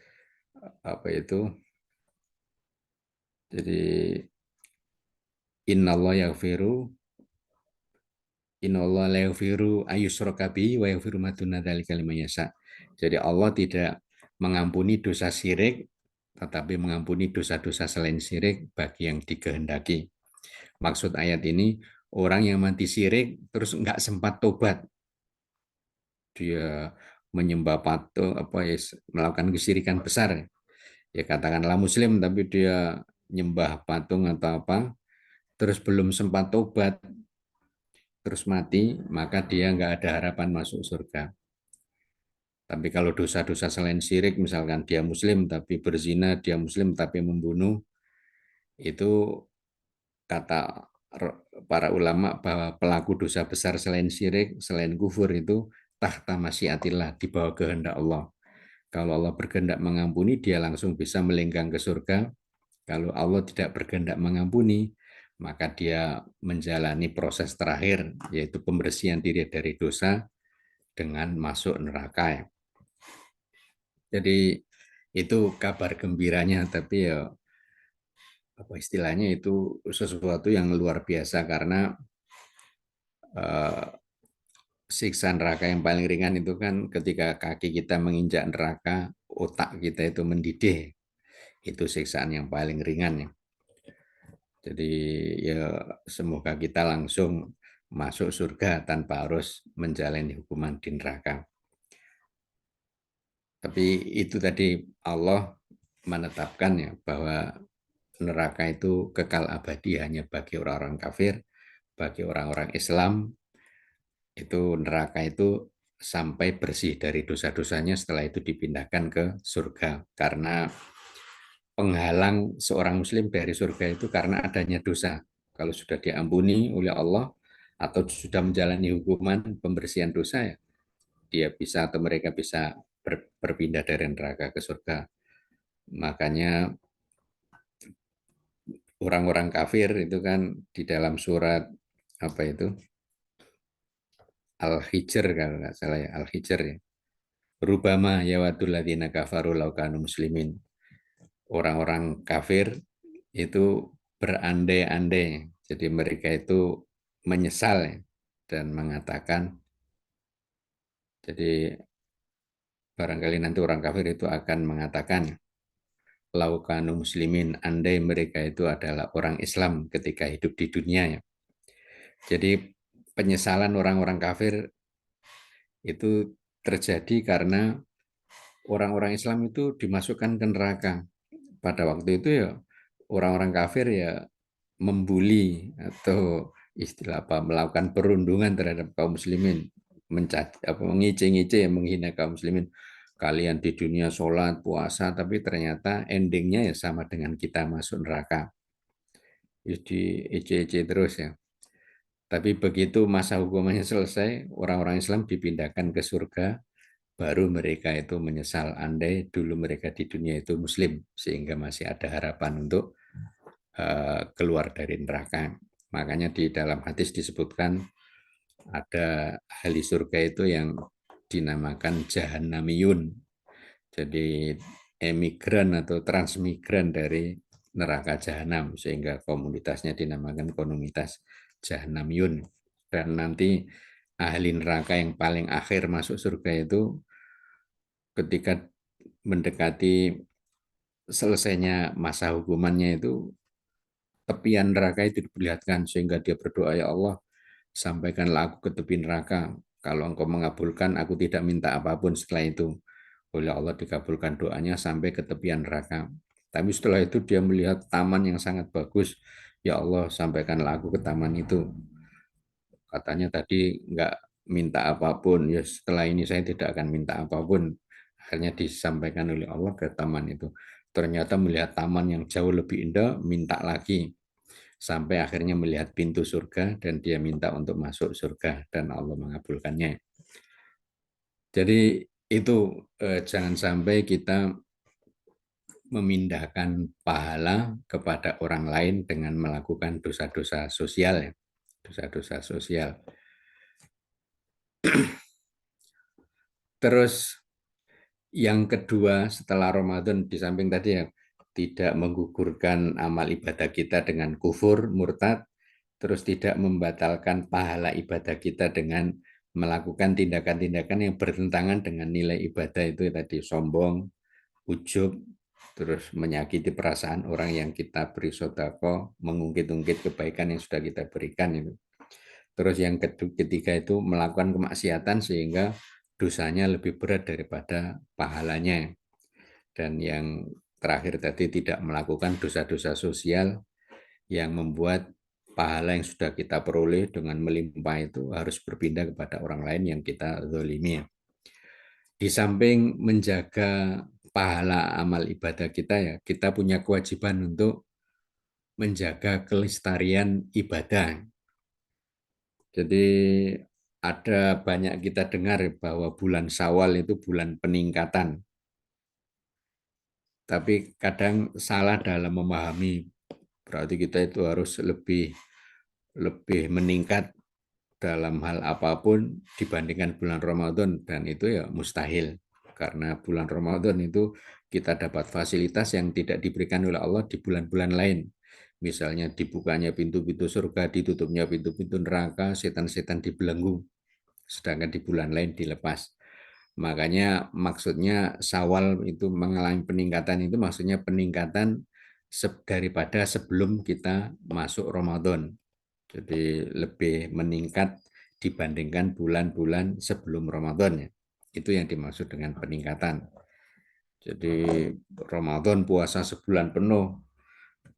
Speaker 1: apa itu? Jadi innallah yaghfiru Inallah la yaghfiru ayyushraka bihi wa yaghfiru ma duna dzalika liman yasha. Jadi Allah tidak mengampuni dosa syirik tetapi mengampuni dosa-dosa selain syirik bagi yang dikehendaki. Maksud ayat ini orang yang mati syirik terus nggak sempat tobat. Dia menyembah patung apa ya melakukan kesyirikan besar. Ya katakanlah muslim tapi dia nyembah patung atau apa terus belum sempat tobat terus mati, maka dia nggak ada harapan masuk surga. Tapi kalau dosa-dosa selain syirik, misalkan dia muslim tapi berzina, dia muslim tapi membunuh, itu kata para ulama bahwa pelaku dosa besar selain syirik, selain kufur itu tahta masyiatillah, di bawah kehendak Allah. Kalau Allah berkehendak mengampuni, dia langsung bisa melenggang ke surga. Kalau Allah tidak berkehendak mengampuni, maka dia menjalani proses terakhir, yaitu pembersihan diri dari dosa dengan masuk neraka. Jadi itu kabar gembiranya, tapi ya apa istilahnya itu sesuatu yang luar biasa karena eh, siksa neraka yang paling ringan itu kan ketika kaki kita menginjak neraka, otak kita itu mendidih. Itu siksaan yang paling ringan ya. Jadi ya semoga kita langsung masuk surga tanpa harus menjalani hukuman di neraka. Tapi itu tadi Allah menetapkan ya bahwa neraka itu kekal abadi hanya bagi orang-orang kafir, bagi orang-orang Islam itu neraka itu sampai bersih dari dosa-dosanya setelah itu dipindahkan ke surga karena penghalang seorang muslim dari surga itu karena adanya dosa. Kalau sudah diampuni oleh Allah atau sudah menjalani hukuman pembersihan dosa ya dia bisa atau mereka bisa berpindah dari neraka ke surga. Makanya orang-orang kafir itu kan di dalam surat apa itu Al-Hijr kalau nggak salah ya Al-Hijr ya. Rubama yawadul ladzina kafaru law kanu muslimin. Orang-orang kafir itu berandai-andai. Jadi mereka itu menyesal ya, dan mengatakan jadi barangkali nanti orang kafir itu akan mengatakan laukanu muslimin andai mereka itu adalah orang Islam ketika hidup di dunia ya. Jadi penyesalan orang-orang kafir itu terjadi karena orang-orang Islam itu dimasukkan ke neraka. Pada waktu itu ya orang-orang kafir ya membuli atau istilah apa melakukan perundungan terhadap kaum muslimin, mencaci apa mengice-ngice yang menghina kaum muslimin. Kalian di dunia sholat, puasa, tapi ternyata endingnya ya sama dengan kita masuk neraka. Jadi ece-ece terus ya. Tapi begitu masa hukumannya selesai, orang-orang Islam dipindahkan ke surga, baru mereka itu menyesal andai dulu mereka di dunia itu muslim sehingga masih ada harapan untuk keluar dari neraka. Makanya di dalam hadis disebutkan ada ahli surga itu yang dinamakan jahannamiyun. Jadi emigran atau transmigran dari neraka jahanam, sehingga komunitasnya dinamakan komunitas jahannamiyun. Dan nanti ahli neraka yang paling akhir masuk surga itu ketika mendekati selesainya masa hukumannya itu, tepian neraka itu diperlihatkan sehingga dia berdoa, ya Allah, sampaikanlah aku ke tepi neraka. Kalau engkau mengabulkan, aku tidak minta apapun setelah itu. Oleh Allah dikabulkan doanya sampai ke tepian neraka. Tapi setelah itu dia melihat taman yang sangat bagus. Ya Allah, sampaikanlah aku ke taman itu. Katanya tadi nggak minta apapun. Ya setelah ini saya tidak akan minta apapun. Akhirnya disampaikan oleh Allah ke taman itu. Ternyata melihat taman yang jauh lebih indah, minta lagi sampai akhirnya melihat pintu surga dan dia minta untuk masuk surga dan Allah mengabulkannya. Jadi itu jangan sampai kita memindahkan pahala kepada orang lain dengan melakukan dosa-dosa sosial ya. Dosa-dosa sosial. Terus yang kedua setelah Ramadan di samping tadi ya tidak menggugurkan amal ibadah kita dengan kufur, murtad, terus tidak membatalkan pahala ibadah kita dengan melakukan tindakan-tindakan yang bertentangan dengan nilai ibadah itu tadi, sombong, ujub, terus menyakiti perasaan orang yang kita beri sodako, mengungkit-ungkit kebaikan yang sudah kita berikan itu. Terus yang ketiga itu melakukan kemaksiatan sehingga dosanya lebih berat daripada pahalanya. Dan yang terakhir tadi tidak melakukan dosa-dosa sosial yang membuat pahala yang sudah kita peroleh dengan melimpah itu harus berpindah kepada orang lain yang kita zolimi. Di samping menjaga pahala amal ibadah kita ya, kita punya kewajiban untuk menjaga kelestarian ibadah. Jadi ada banyak kita dengar bahwa bulan Syawal itu bulan peningkatan. Tapi kadang salah dalam memahami. Berarti kita itu harus lebih meningkat dalam hal apapun dibandingkan bulan Ramadan, dan itu ya mustahil. Karena bulan Ramadan itu kita dapat fasilitas yang tidak diberikan oleh Allah di bulan-bulan lain. Misalnya dibukanya pintu-pintu surga, ditutupnya pintu-pintu neraka, setan-setan dibelenggu. Sedangkan di bulan lain dilepas. Makanya maksudnya Syawal itu mengalami peningkatan, itu maksudnya peningkatan daripada sebelum kita masuk Ramadan. Jadi lebih meningkat dibandingkan bulan-bulan sebelum Ramadan ya. Itu yang dimaksud dengan peningkatan. Jadi Ramadan puasa sebulan penuh,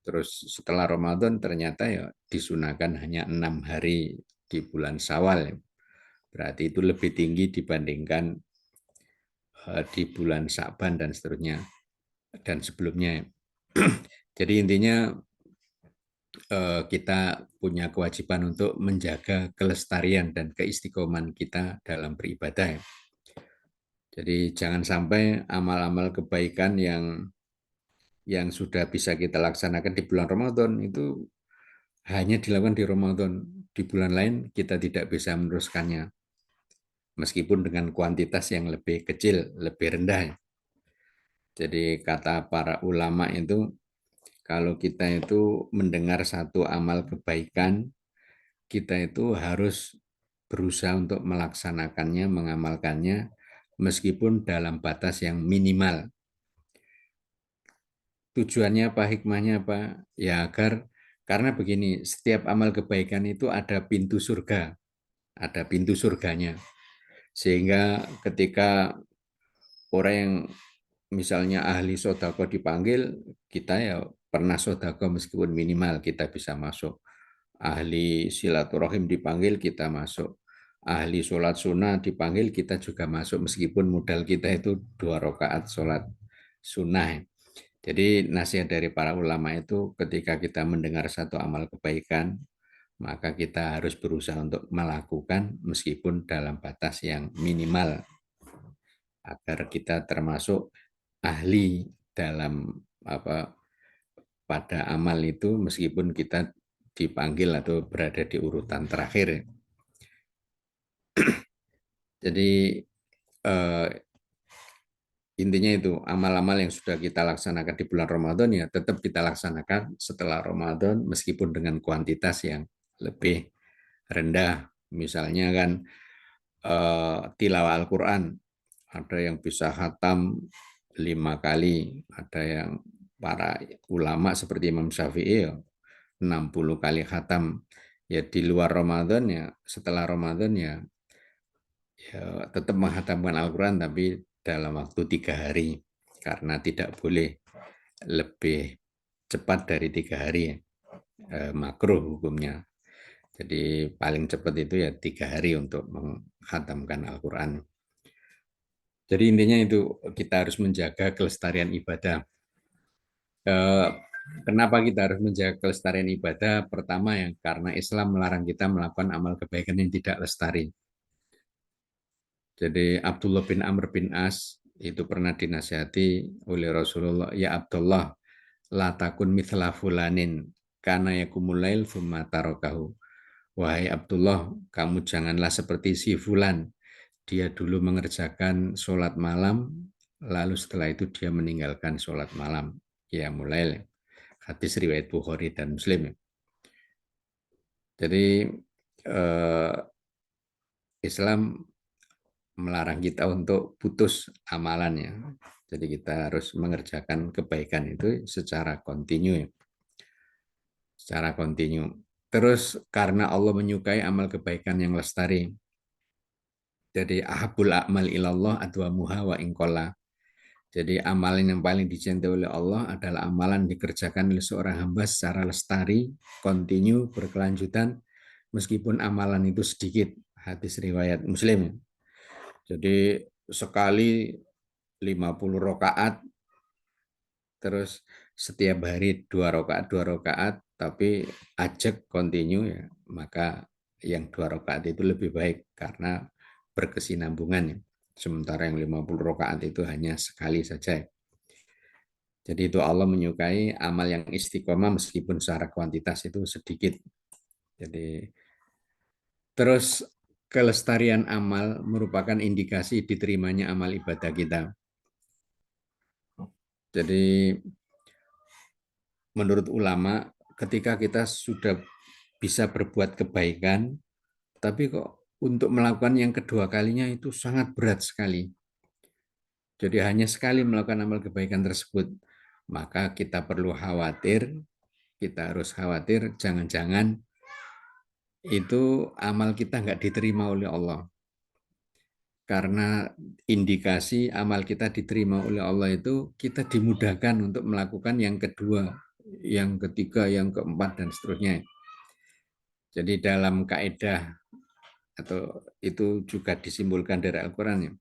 Speaker 1: terus setelah Ramadan ternyata ya disunahkan hanya 6 hari di bulan Syawal ya. Berarti itu lebih tinggi dibandingkan di bulan Sa'ban dan seterusnya dan sebelumnya. Jadi intinya kita punya kewajiban untuk menjaga kelestarian dan keistiqomahan kita dalam beribadah. Jadi jangan sampai amal-amal kebaikan yang sudah bisa kita laksanakan di bulan Ramadan itu hanya dilakukan di Ramadan. Di bulan lain kita tidak bisa meneruskannya. Meskipun dengan kuantitas yang lebih kecil, lebih rendah. Jadi kata para ulama itu, kalau kita itu mendengar satu amal kebaikan, kita itu harus berusaha untuk melaksanakannya, mengamalkannya, meskipun dalam batas yang minimal. Tujuannya apa, hikmahnya apa? Ya agar, karena begini, setiap amal kebaikan itu ada pintu surga, ada pintu surganya. Sehingga ketika orang yang misalnya ahli sodako dipanggil, kita ya pernah sodako meskipun minimal kita bisa masuk. Ahli silaturahim dipanggil kita masuk. Ahli sholat sunnah dipanggil kita juga masuk meskipun modal kita itu 2 rakaat sholat sunnah. Jadi nasihat dari para ulama itu ketika kita mendengar satu amal kebaikan, maka kita harus berusaha untuk melakukan meskipun dalam batas yang minimal agar kita termasuk ahli dalam pada amal itu meskipun kita dipanggil atau berada di urutan terakhir. Jadi intinya itu amal-amal yang sudah kita laksanakan di bulan Ramadan ya tetap kita laksanakan setelah Ramadan meskipun dengan kuantitas yang lebih rendah. Misalnya kan tilawah Al-Quran, ada yang bisa khatam 5 kali, ada yang para ulama seperti Imam Syafi'i ya 60 kali khatam. Ya di luar Ramadan ya, setelah Ramadan ya, ya tetap menghatamkan Al-Quran tapi dalam waktu 3 hari karena tidak boleh lebih cepat dari 3 hari, makruh hukumnya. Jadi paling cepat itu ya 3 hari untuk menghatamkan Al-Quran. Jadi intinya itu kita harus menjaga kelestarian ibadah. Kenapa kita harus menjaga kelestarian ibadah? Pertama yang karena Islam melarang kita melakukan amal kebaikan yang tidak lestari. Jadi Abdullah bin Amr bin As itu pernah dinasihati oleh Rasulullah, ya Abdullah, la takun mithla fulanin kana yakumul lail thumma tarakahu. Wahai Abdullah, kamu janganlah seperti si fulan. Dia dulu mengerjakan sholat malam, lalu setelah itu dia meninggalkan sholat malam. Ya mulai hadis riwayat Bukhari dan Muslim. Jadi Islam melarang kita untuk putus amalannya. Jadi kita harus mengerjakan kebaikan itu secara kontinu. Secara kontinu. Terus karena Allah menyukai amal kebaikan yang lestari. Jadi ahabul a'mal ilallah adwamuha wa inqalla. Jadi amalan yang paling dicintai oleh Allah adalah amalan dikerjakan oleh seorang hamba secara lestari, kontinu, berkelanjutan, meskipun amalan itu sedikit. Hadis riwayat Muslim. Jadi sekali 50 rakaat, terus setiap hari 2 rakaat, tapi ajak kontinu ya, maka yang 2 rakaat itu lebih baik karena berkesinambungan ya. Sementara yang 50 rakaat itu hanya sekali saja. Jadi itu Allah menyukai amal yang istiqomah meskipun secara kuantitas itu sedikit. Jadi terus kelestarian amal merupakan indikasi diterimanya amal ibadah kita. Jadi menurut ulama ketika kita sudah bisa berbuat kebaikan, tapi kok untuk melakukan yang kedua kalinya itu sangat berat sekali. Jadi hanya sekali melakukan amal kebaikan tersebut, maka kita perlu khawatir, kita harus khawatir jangan-jangan itu amal kita nggak diterima oleh Allah. Karena indikasi amal kita diterima oleh Allah itu kita dimudahkan untuk melakukan yang kedua, yang ketiga, yang keempat, dan seterusnya. Jadi dalam kaidah atau itu juga disimpulkan dari Al-Quran ya.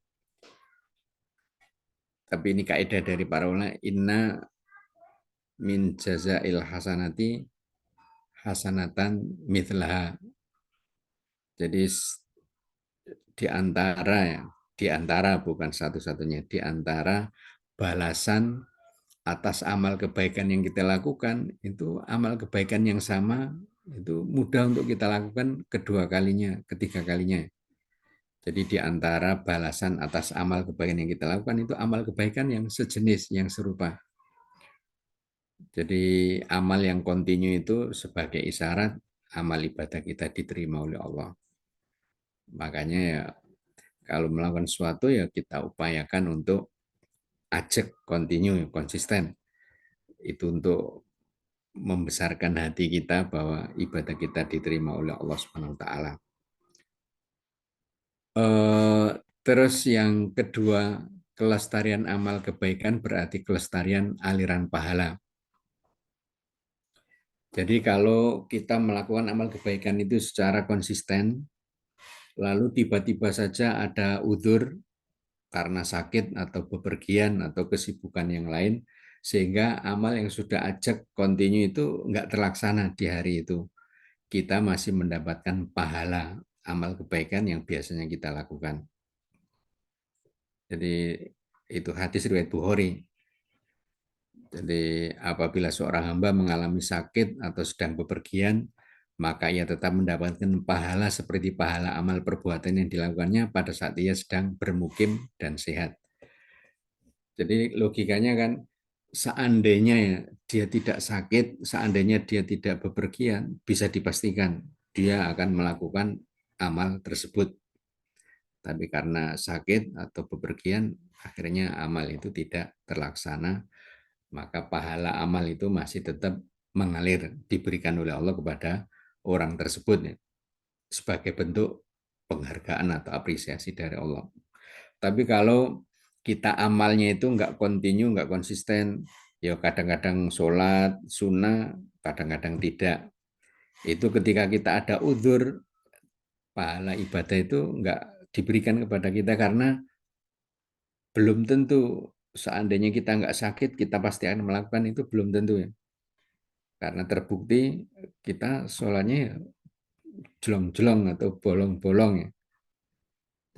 Speaker 1: Tapi ini kaidah dari para ulama, inna min jazail hasanati hasanatan mithlaha. Jadi di antara bukan satu-satunya, di antara balasan atas amal kebaikan yang kita lakukan, itu amal kebaikan yang sama itu mudah untuk kita lakukan kedua kalinya, ketiga kalinya. Jadi di antara balasan atas amal kebaikan yang kita lakukan itu amal kebaikan yang sejenis, yang serupa. Jadi amal yang kontinu itu sebagai isyarat amal ibadah kita diterima oleh Allah. Makanya ya kalau melakukan sesuatu ya kita upayakan untuk ajak kontinu, konsisten. Itu untuk membesarkan hati kita bahwa ibadah kita diterima oleh Allah Subhanahu wa taala. Terus yang kedua, kelestarian amal kebaikan berarti kelestarian aliran pahala. Jadi kalau kita melakukan amal kebaikan itu secara konsisten, lalu tiba-tiba saja ada udzur karena sakit atau bepergian atau kesibukan yang lain, sehingga amal yang sudah ajak kontinu itu nggak terlaksana di hari itu. Kita masih mendapatkan pahala amal kebaikan yang biasanya kita lakukan. Jadi itu hadis riwayat Bukhari. Jadi apabila seorang hamba mengalami sakit atau sedang bepergian, maka ia tetap mendapatkan pahala seperti pahala amal perbuatan yang dilakukannya pada saat ia sedang bermukim dan sehat. Jadi logikanya kan, seandainya ya dia tidak sakit, seandainya dia tidak bepergian, bisa dipastikan dia akan melakukan amal tersebut. Tapi karena sakit atau bepergian, akhirnya amal itu tidak terlaksana, maka pahala amal itu masih tetap mengalir, diberikan oleh Allah kepada orang tersebut ya, sebagai bentuk penghargaan atau apresiasi dari Allah. Tapi kalau kita amalnya itu nggak kontinu, nggak konsisten, ya kadang-kadang sholat sunnah, kadang-kadang tidak. Itu ketika kita ada uzur, pahala ibadah itu nggak diberikan kepada kita karena belum tentu, seandainya kita nggak sakit, kita pasti akan melakukan itu, belum tentu ya. Karena terbukti kita sholatnya jelong-jelong atau bolong-bolong ya.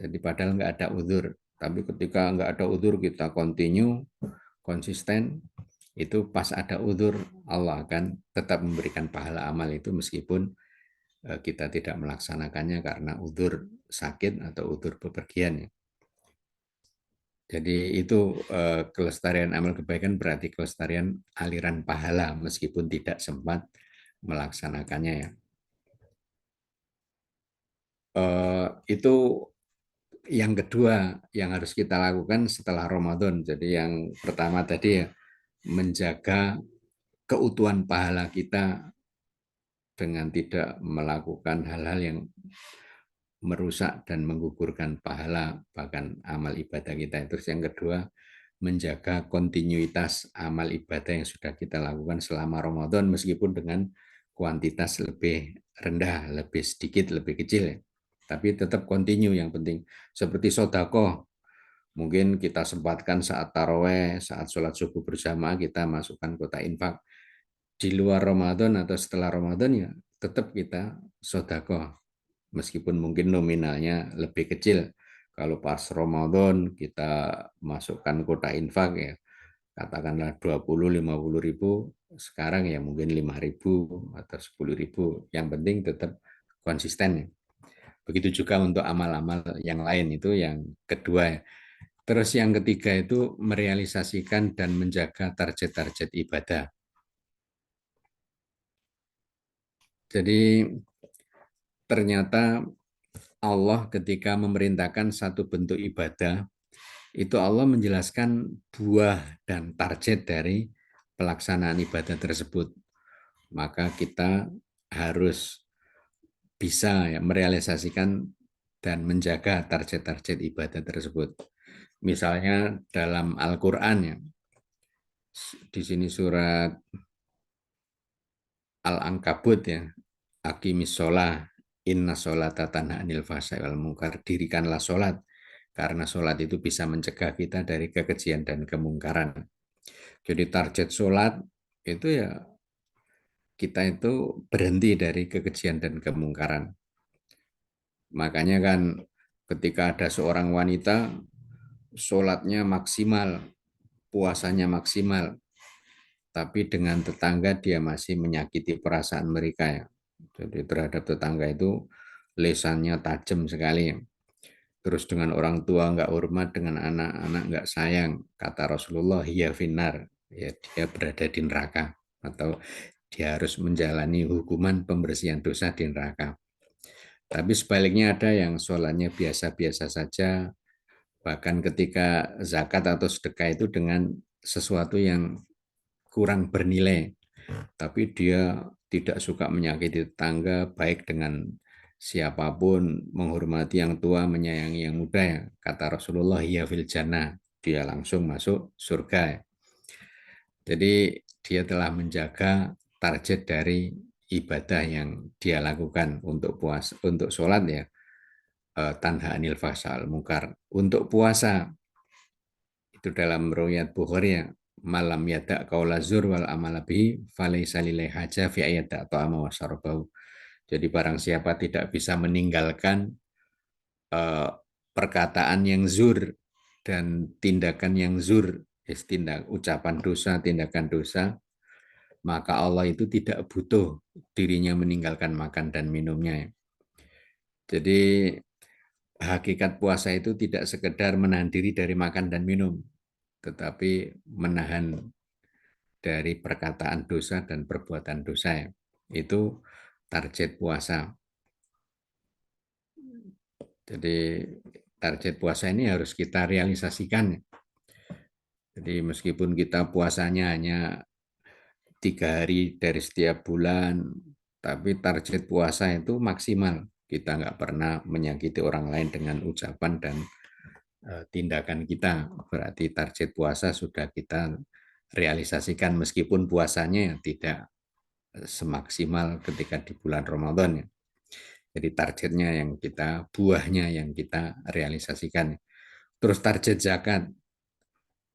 Speaker 1: Jadi padahal nggak ada uzur. Tapi ketika nggak ada uzur kita continue, konsisten, itu pas ada uzur Allah akan tetap memberikan pahala amal itu meskipun kita tidak melaksanakannya karena uzur sakit atau uzur bepergian ya. Jadi itu kelestarian amal kebaikan berarti kelestarian aliran pahala meskipun tidak sempat melaksanakannya ya. Itu yang kedua yang harus kita lakukan setelah Ramadan. Jadi yang pertama tadi ya, menjaga keutuhan pahala kita dengan tidak melakukan hal-hal yang merusak dan menggugurkan pahala bahkan amal ibadah kita. Terus yang kedua, menjaga kontinuitas amal ibadah yang sudah kita lakukan selama Ramadan meskipun dengan kuantitas lebih rendah, lebih sedikit, lebih kecil. Tapi tetap kontinu yang penting. Seperti sodako, mungkin kita sempatkan saat taraweh, saat sholat subuh berjamaah kita masukkan kota infak. Di luar Ramadan atau setelah Ramadan ya tetap kita sodako. Meskipun mungkin nominalnya lebih kecil. Kalau pas Ramadan kita masukkan kota infak ya, katakanlah 20-50 ribu, sekarang ya mungkin 5 ribu atau 10 ribu. Yang penting tetap konsisten ya. Begitu juga untuk amal-amal yang lain, itu yang kedua ya. Terus yang ketiga itu merealisasikan dan menjaga target-target ibadah. Jadi ternyata Allah ketika memerintahkan satu bentuk ibadah, itu Allah menjelaskan buah dan target dari pelaksanaan ibadah tersebut. Maka kita harus bisa ya, merealisasikan dan menjaga target-target ibadah tersebut. Misalnya dalam Al-Quran ya, di sini surat Al-Ankabut ya, Aqimis sholah, inna sholata tanha anil fahsya'i wal munkar, dirikanlah sholat, karena sholat itu bisa mencegah kita dari kekejian dan kemungkaran. Jadi target sholat itu ya kita itu berhenti dari kekejian dan kemungkaran. Makanya kan ketika ada seorang wanita sholatnya maksimal, puasanya maksimal, tapi dengan tetangga dia masih menyakiti perasaan mereka ya. Jadi terhadap tetangga itu lesannya tajam sekali. Terus dengan orang tua nggak hormat, dengan anak-anak nggak sayang. Kata Rasulullah, hiya finnar, ya dia berada di neraka atau dia harus menjalani hukuman pembersihan dosa di neraka. Tapi sebaliknya ada yang sholatnya biasa-biasa saja, bahkan ketika zakat atau sedekah itu dengan sesuatu yang kurang bernilai, tapi dia tidak suka menyakiti tetangga, baik dengan siapapun, menghormati yang tua, menyayangi yang muda ya. Kata Rasulullah, ya fil jannah, dia langsung masuk surga. Jadi dia telah menjaga target dari ibadah yang dia lakukan untuk puasa, untuk sholat ya, tanha anil fasal mungkar. Untuk puasa itu dalam riwayat Bukhari ya, malam yada qaula zur wal amala bihi falaisa lillahi haja fi ayata ta'ama wa syarabahu. Jadi barang siapa tidak bisa meninggalkan perkataan yang zur dan tindakan yang zur, tindak ucapan dosa, tindakan dosa, maka Allah itu tidak butuh dirinya meninggalkan makan dan minumnya. Jadi hakikat puasa itu tidak sekedar menahan diri dari makan dan minum, tetapi menahan dari perkataan dosa dan perbuatan dosa. Itu target puasa. Jadi target puasa ini harus kita realisasikan. Jadi meskipun kita puasanya hanya 3 hari dari setiap bulan, tapi target puasa itu maksimal. Kita nggak pernah menyakiti orang lain dengan ucapan dan tindakan kita. Berarti target puasa sudah kita realisasikan meskipun puasanya tidak semaksimal ketika di bulan Ramadan. Jadi targetnya yang kita, buahnya yang kita realisasikan. Terus target zakat,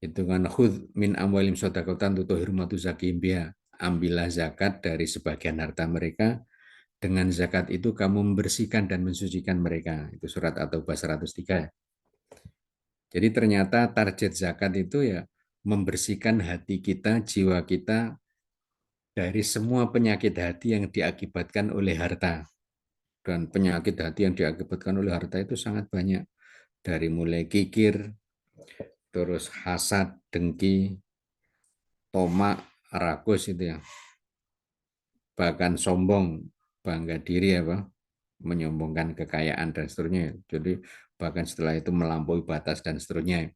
Speaker 1: itu kan khudz min amwalim shadaqatan tutahhirum wa tuzakkihim biha. Ambillah zakat dari sebagian harta mereka, dengan zakat itu kamu membersihkan dan mensucikan mereka. Itu surat At-Taubah 103. Jadi ternyata target zakat itu ya membersihkan hati kita, jiwa kita dari semua penyakit hati yang diakibatkan oleh harta. Dan penyakit hati yang diakibatkan oleh harta itu sangat banyak. Dari mulai kikir, terus hasad, dengki, tomak, rakus itu ya. Bahkan sombong, bangga diri apa, menyombongkan kekayaan dan seterusnya. Jadi bahkan setelah itu melampaui batas dan seterusnya.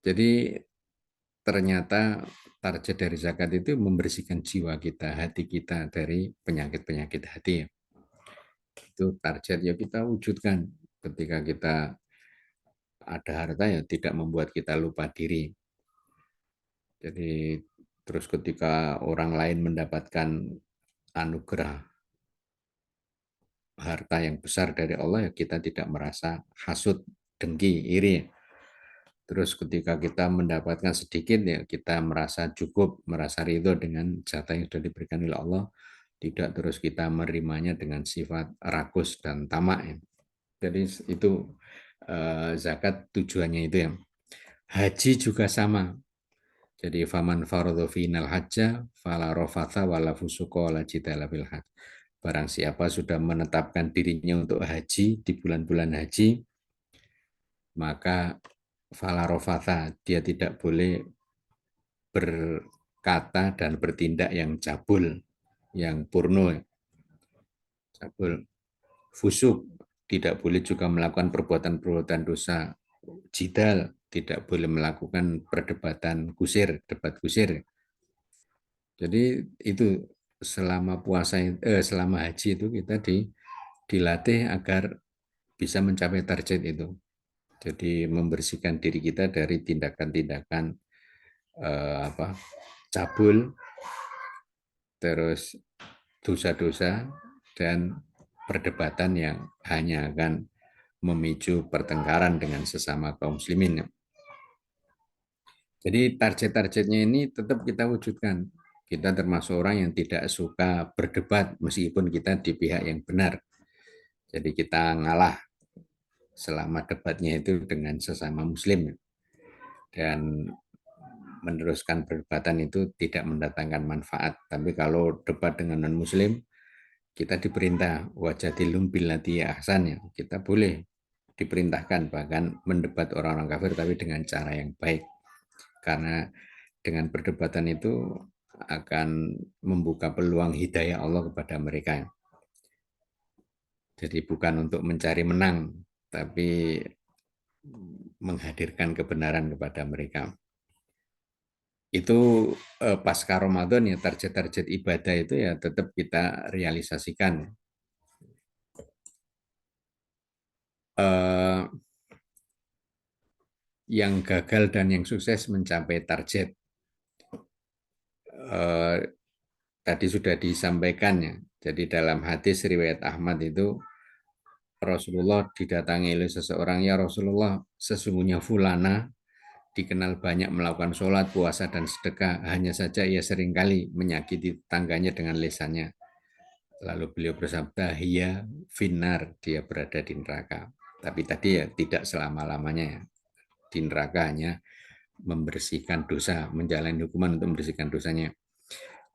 Speaker 1: Jadi ternyata target dari zakat itu membersihkan jiwa kita, hati kita dari penyakit-penyakit hati. Itu target ya kita wujudkan ketika kita ada harta ya tidak membuat kita lupa diri. Jadi terus ketika orang lain mendapatkan anugerah harta yang besar dari Allah ya kita tidak merasa hasut, dengki, iri. Terus ketika kita mendapatkan sedikit ya kita merasa cukup, merasa ridho dengan jatah yang sudah diberikan oleh Allah, tidak terus kita menerimanya dengan sifat rakus dan tamak ya. Jadi itu zakat tujuannya itu ya. Haji juga sama. Jadi faman faradha final hajja fala rafatha wala fusuqa wala jidala fil hajj. Barang siapa sudah menetapkan dirinya untuk haji di bulan-bulan haji, maka fala rafatha, dia tidak boleh berkata dan bertindak yang cabul, yang purno, cabul, fusuk, tidak boleh juga melakukan perbuatan-perbuatan dosa, jidal, tidak boleh melakukan perdebatan kusir, debat kusir. Jadi itu selama puasa, selama haji itu kita dilatih agar bisa mencapai target itu. Jadi membersihkan diri kita dari tindakan-tindakan cabul, terus dosa-dosa dan perdebatan yang hanya akan memicu pertengkaran dengan sesama kaum muslimin. Jadi target-targetnya ini tetap kita wujudkan. Kita termasuk orang yang tidak suka berdebat meskipun kita di pihak yang benar. Jadi kita ngalah selama debatnya itu dengan sesama muslim. Dan meneruskan perdebatan itu tidak mendatangkan manfaat. Tapi kalau debat dengan non-muslim, kita diperintah wajadilhum billati ahsan ya. Kita boleh diperintahkan bahkan mendebat orang-orang kafir tapi dengan cara yang baik. Karena dengan perdebatan itu akan membuka peluang hidayah Allah kepada mereka. Jadi bukan untuk mencari menang, tapi menghadirkan kebenaran kepada mereka. Itu pasca Ramadan ya target-target ibadah itu ya tetap kita realisasikan. Yang gagal dan yang sukses mencapai target. Tadi sudah disampaikan ya. Jadi dalam hadis riwayat Ahmad itu Rasulullah didatangi oleh seseorang, ya Rasulullah, sesungguhnya fulana dikenal banyak melakukan sholat, puasa, dan sedekah. Hanya saja ia seringkali menyakiti tangganya dengan lesannya. Lalu beliau bersabda, hiya finnar, dia berada di neraka. Tapi tadi ya tidak selama-lamanya ya. Di neraka hanya membersihkan dosa, menjalani hukuman untuk membersihkan dosanya.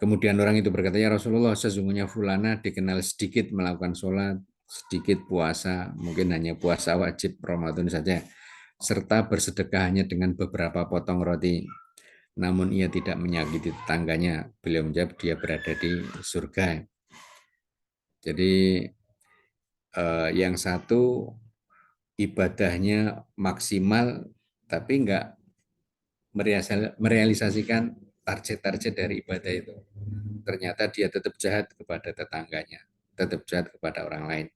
Speaker 1: Kemudian orang itu berkata, ya Rasulullah, sesungguhnya fulana dikenal sedikit melakukan sholat, sedikit puasa, mungkin hanya puasa wajib Ramadan saja, serta bersedekah hanya dengan beberapa potong roti. Namun ia tidak menyakiti tetangganya. Beliau menjawab, dia berada di surga. Jadi yang satu ibadahnya maksimal, tapi enggak merealisasikan target-target dari ibadah itu. Ternyata dia tetap jahat kepada tetangganya, tetap jahat kepada orang lain.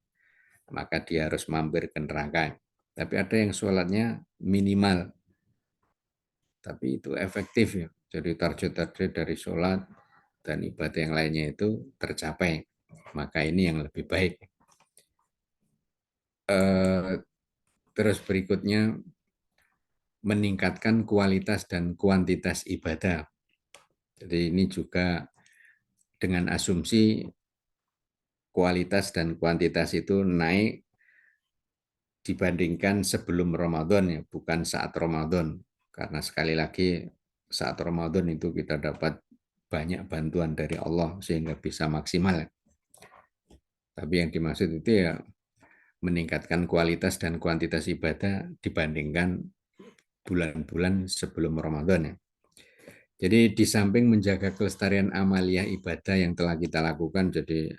Speaker 1: Maka dia harus mampir ke neraka. Tapi ada yang sholatnya minimal, tapi itu efektif ya. Jadi target-target dari sholat dan ibadah yang lainnya itu tercapai. Maka ini yang lebih baik. Terus berikutnya, meningkatkan kualitas dan kuantitas ibadah. Jadi ini juga dengan asumsi kualitas dan kuantitas itu naik dibandingkan sebelum Ramadan ya, bukan saat Ramadan. Karena sekali lagi saat Ramadan itu kita dapat banyak bantuan dari Allah sehingga bisa maksimal. Tapi yang dimaksud itu ya meningkatkan kualitas dan kuantitas ibadah dibandingkan bulan-bulan sebelum Ramadan ya. Jadi di samping menjaga kelestarian amalia ibadah yang telah kita lakukan, jadi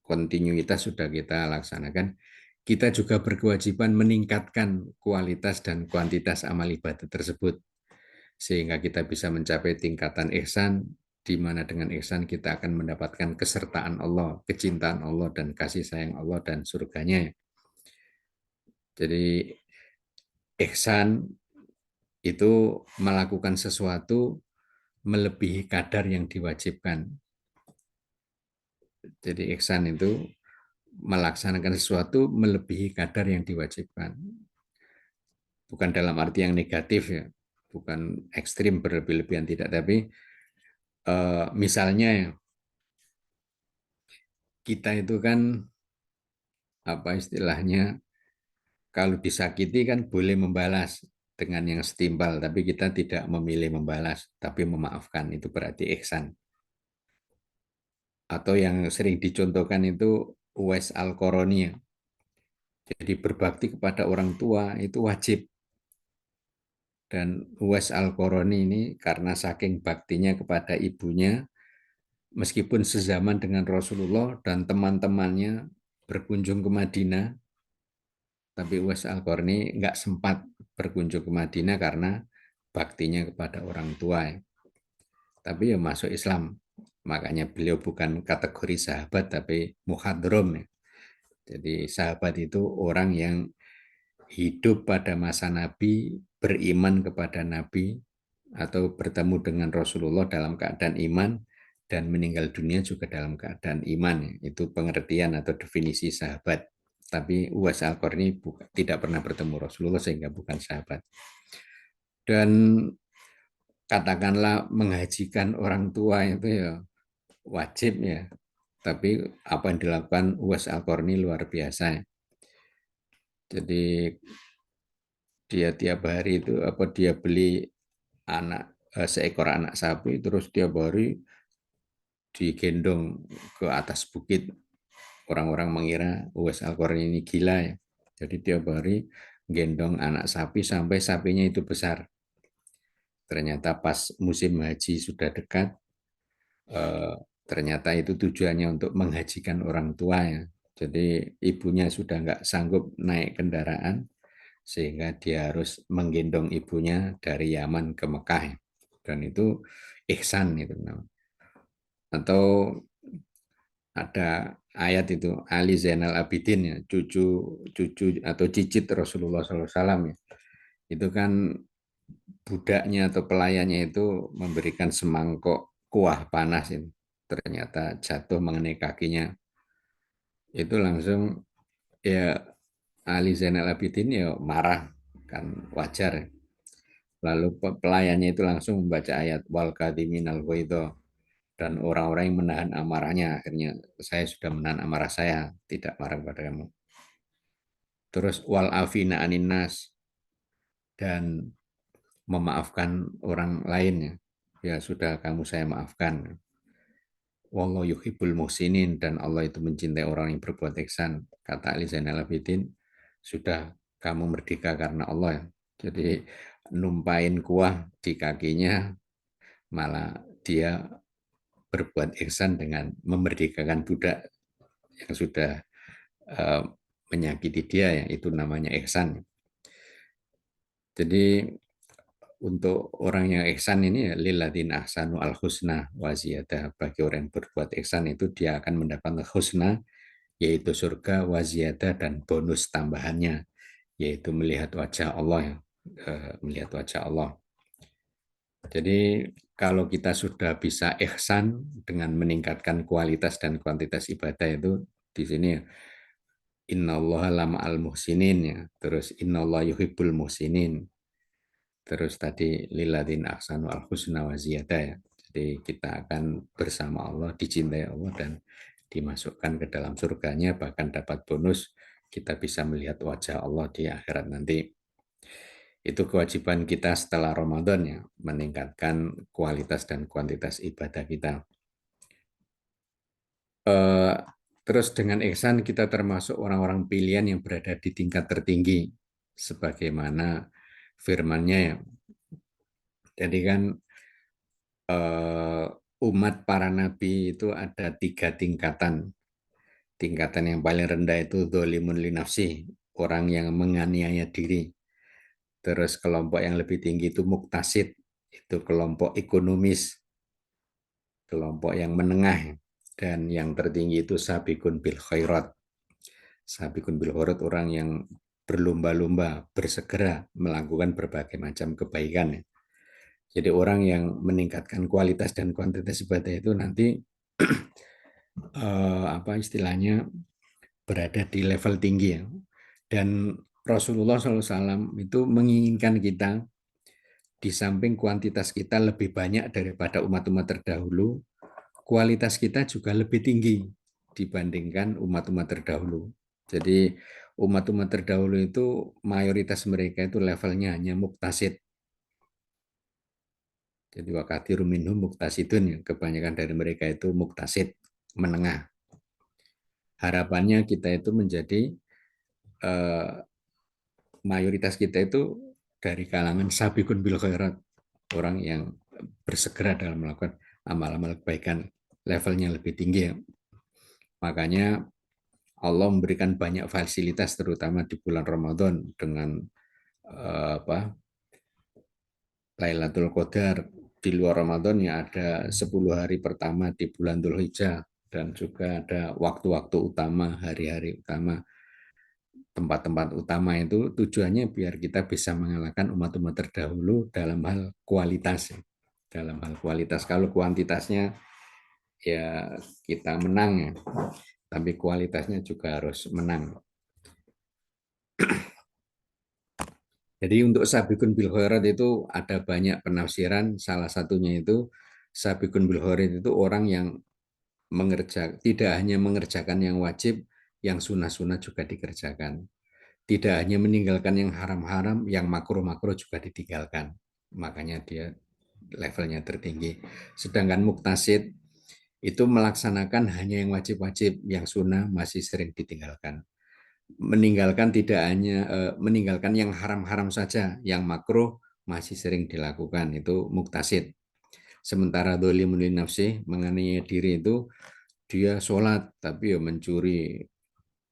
Speaker 1: kontinuitas sudah kita laksanakan, kita juga berkewajiban meningkatkan kualitas dan kuantitas amal ibadah tersebut, sehingga kita bisa mencapai tingkatan ihsan, di mana dengan ihsan kita akan mendapatkan kesertaan Allah, kecintaan Allah, dan kasih sayang Allah dan surganya. Jadi ihsan itu melakukan sesuatu melebihi kadar yang diwajibkan. Jadi ihsan itu melaksanakan sesuatu melebihi kadar yang diwajibkan. Bukan dalam arti yang negatif ya, bukan ekstrim berlebih-lebihan tidak, tapi misalnya kita itu kan apa istilahnya, kalau disakiti kan boleh membalas dengan yang setimpal, tapi kita tidak memilih membalas, tapi memaafkan, itu berarti ihsan. Atau yang sering dicontohkan itu Uwais Al-Qarani. Jadi berbakti kepada orang tua itu wajib. Dan Uwais Al-Qarani ini karena saking baktinya kepada ibunya, meskipun sezaman dengan Rasulullah dan teman-temannya berkunjung ke Madinah, tapi Uwais Al-Qarani nggak sempat berkunjung ke Madinah karena baktinya kepada orang tua. Tapi ya masuk Islam. Makanya beliau bukan kategori sahabat, tapi muhadrom. Jadi sahabat itu orang yang hidup pada masa Nabi, beriman kepada Nabi, atau bertemu dengan Rasulullah dalam keadaan iman, dan meninggal dunia juga dalam keadaan iman. Itu pengertian atau definisi sahabat. Tapi Uwais Al-Qarni tidak pernah bertemu Rasulullah sehingga bukan sahabat. Dan katakanlah menghajikan orang tua itu ya wajib ya. Tapi apa yang dilakukan Uwais Al-Qarni luar biasa. Jadi dia tiap hari itu dia beli seekor anak sapi, terus tiap hari digendong ke atas bukit. Orang-orang mengira Uwais Al-Qarni ini gila ya. Jadi tiap hari gendong anak sapi sampai sapinya itu besar. Ternyata pas musim haji sudah dekat, ternyata itu tujuannya untuk menghajikan orang tua ya. Jadi ibunya sudah nggak sanggup naik kendaraan, sehingga dia harus menggendong ibunya dari Yaman ke Mekah. Dan itu ihsan itu. Atau ada ayat itu Ali Zainal Abidin ya, cucu cucu atau cicit Rasulullah SAW ya. Itu kan budaknya atau pelayannya itu memberikan semangkok kuah panas ini. Ternyata jatuh mengenai kakinya. Itu langsung ya Ali Zainal Abidin ya marah, kan wajar. Lalu pelayannya itu langsung membaca ayat wal kadhiminal ghaidha, dan orang-orang yang menahan amarahnya, akhirnya saya sudah menahan amarah saya, tidak marah kepada kamu. Terus wal afina anin nas, dan memaafkan orang lain ya. Ya sudah, kamu saya maafkan. wallahu yuhibbul muhsinin, dan Allah itu mencintai orang yang berbuat ihsan. Kata Ali Zainal Abidin, sudah kamu merdeka karena Allah ya. Jadi numpain kuah di kakinya, malah dia berbuat ihsan dengan memerdekakan budak yang sudah uh, menyakiti dia, ya itu namanya ihsan. Jadi untuk orang yang ihsan ini ya lilladzina ahsanu al husna wa ziyadah, bagi orang yang berbuat ihsan itu dia akan mendapat husna, yaitu surga, wa ziyadah, dan bonus tambahannya yaitu melihat wajah Allah, ya. Melihat wajah Allah. Jadi kalau kita sudah bisa ihsan dengan meningkatkan kualitas dan kuantitas ibadah itu di sini ya, innallaha lama'al muhsinin, ya. Terus innallaha yuhibbul muhsinin. Terus tadi lilladzina ahsanu al husna wa ziyadah, ya. Jadi kita akan bersama Allah, dicintai Allah, dan dimasukkan ke dalam surganya, bahkan dapat bonus kita bisa melihat wajah Allah di akhirat nanti. Itu kewajiban kita setelah Ramadan, ya, meningkatkan kualitas dan kuantitas ibadah kita. Terus dengan ihsan kita termasuk orang-orang pilihan yang berada di tingkat tertinggi, sebagaimana firman-Nya, ya. Jadi kan umat para nabi itu ada 3 tingkatan. Tingkatan yang paling rendah itu dzalimun li nafsi, orang yang menganiaya diri. Terus kelompok yang lebih tinggi itu muktasid, itu kelompok ekonomis, kelompok yang menengah, dan yang tertinggi itu sabikun bil khairat. Sabikun bil khairat orang yang berlomba-lomba, bersegera melakukan berbagai macam kebaikan. Jadi orang yang meningkatkan kualitas dan kuantitas ibadah itu nanti apa istilahnya berada di level tinggi, ya. Dan Rasulullah SAW itu menginginkan kita di samping kuantitas kita lebih banyak daripada umat-umat terdahulu, kualitas kita juga lebih tinggi dibandingkan umat-umat terdahulu. Jadi umat-umat terdahulu itu mayoritas mereka itu levelnya hanya muktasid. Jadi wakathiru minhum muktasidun, ya. Kebanyakan dari mereka itu muktasid, menengah. Harapannya kita itu menjadi mayoritas kita itu dari kalangan sabikun bil khairat, orang yang bersegera dalam melakukan amal-amal kebaikan, levelnya lebih tinggi, ya. Makanya Allah memberikan banyak fasilitas terutama di bulan Ramadan dengan apa Lailatul Qadar. Di luar Ramadan ya ada 10 hari pertama di bulan Dzulhijjah, dan juga ada waktu-waktu utama, hari-hari utama, tempat-tempat utama, itu tujuannya biar kita bisa mengalahkan umat-umat terdahulu dalam hal kualitas. Dalam hal kualitas, kalau kuantitasnya ya kita menang, ya, tapi kualitasnya juga harus menang. Jadi untuk sabikun bil khairat itu ada banyak penafsiran, salah satunya itu sabikun bil khairat itu orang yang tidak hanya mengerjakan yang wajib, yang sunnah-sunnah juga dikerjakan. Tidak hanya meninggalkan yang haram-haram, yang makruh-makruh juga ditinggalkan. Makanya dia levelnya tertinggi. Sedangkan muktasid itu melaksanakan hanya yang wajib-wajib, yang sunnah masih sering ditinggalkan. Meninggalkan yang haram-haram saja, yang makruh masih sering dilakukan, itu muktasid. Sementara dzalimun nafsi, menganiaya diri, itu dia sholat tapi ya mencuri,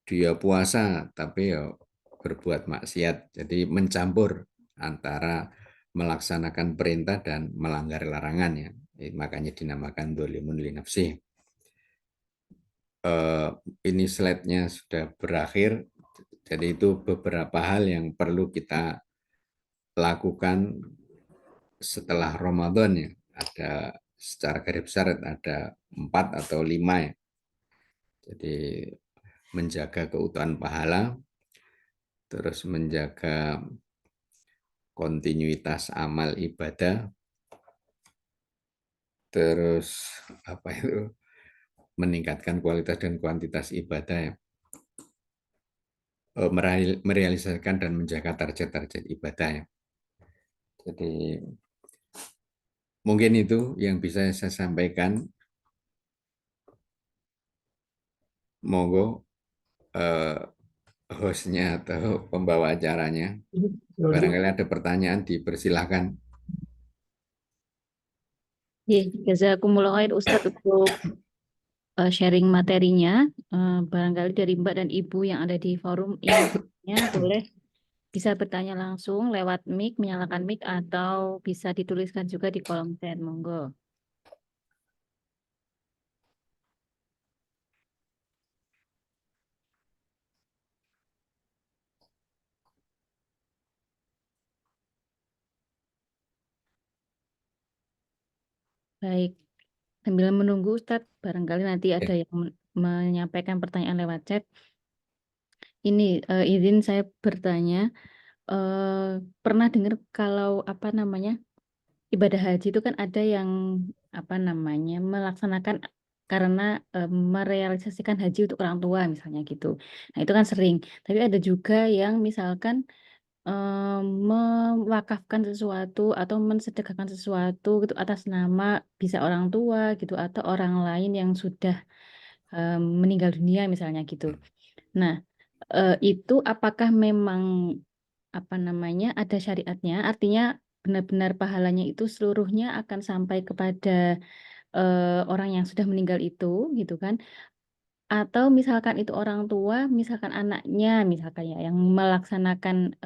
Speaker 1: dia puasa tapi ya berbuat maksiat. Jadi mencampur antara melaksanakan perintah dan melanggar larangannya. Makanya dinamakan dzalimun nafsi. Ini slide-nya sudah berakhir. Jadi itu beberapa hal yang perlu kita lakukan setelah Ramadan, ya. Ada secara garis besar ada 4 atau 5, ya. Jadi menjaga keutuhan pahala, terus menjaga kontinuitas amal ibadah, terus apa itu meningkatkan kualitas dan kuantitas ibadah, ya. Merealisasikan dan menjaga target-target ibadah, ya. Jadi mungkin itu yang bisa saya sampaikan. monggo eh, hostnya atau pembawa acaranya. Barangkali ada pertanyaan, dipersilahkan.
Speaker 2: Iya, jazakumullah khair Ustadz untuk sharing materinya. Barangkali dari Mbak dan Ibu yang ada di forum yang bertanya, boleh bisa bertanya langsung lewat mic, menyalakan mic, atau bisa dituliskan juga di kolom chat. Monggo. Baik, sambil menunggu Ustadz, barangkali nanti ada
Speaker 1: Ya,
Speaker 2: yang menyampaikan pertanyaan lewat chat. Ini izin saya bertanya, pernah dengar kalau apa namanya ibadah haji itu kan ada yang apa namanya melaksanakan karena merealisasikan haji untuk orang tua misalnya gitu. Nah itu kan sering. Tapi ada juga yang misalkan mewakafkan sesuatu atau mensedekahkan sesuatu gitu atas nama bisa orang tua gitu atau orang lain yang sudah meninggal dunia misalnya gitu. Nah, itu apakah memang apa namanya ada syariatnya? Artinya benar-benar pahalanya itu seluruhnya akan sampai kepada orang yang sudah meninggal itu, gitu kan? Atau misalkan itu orang tua, misalkan anaknya, misalkan ya yang melaksanakan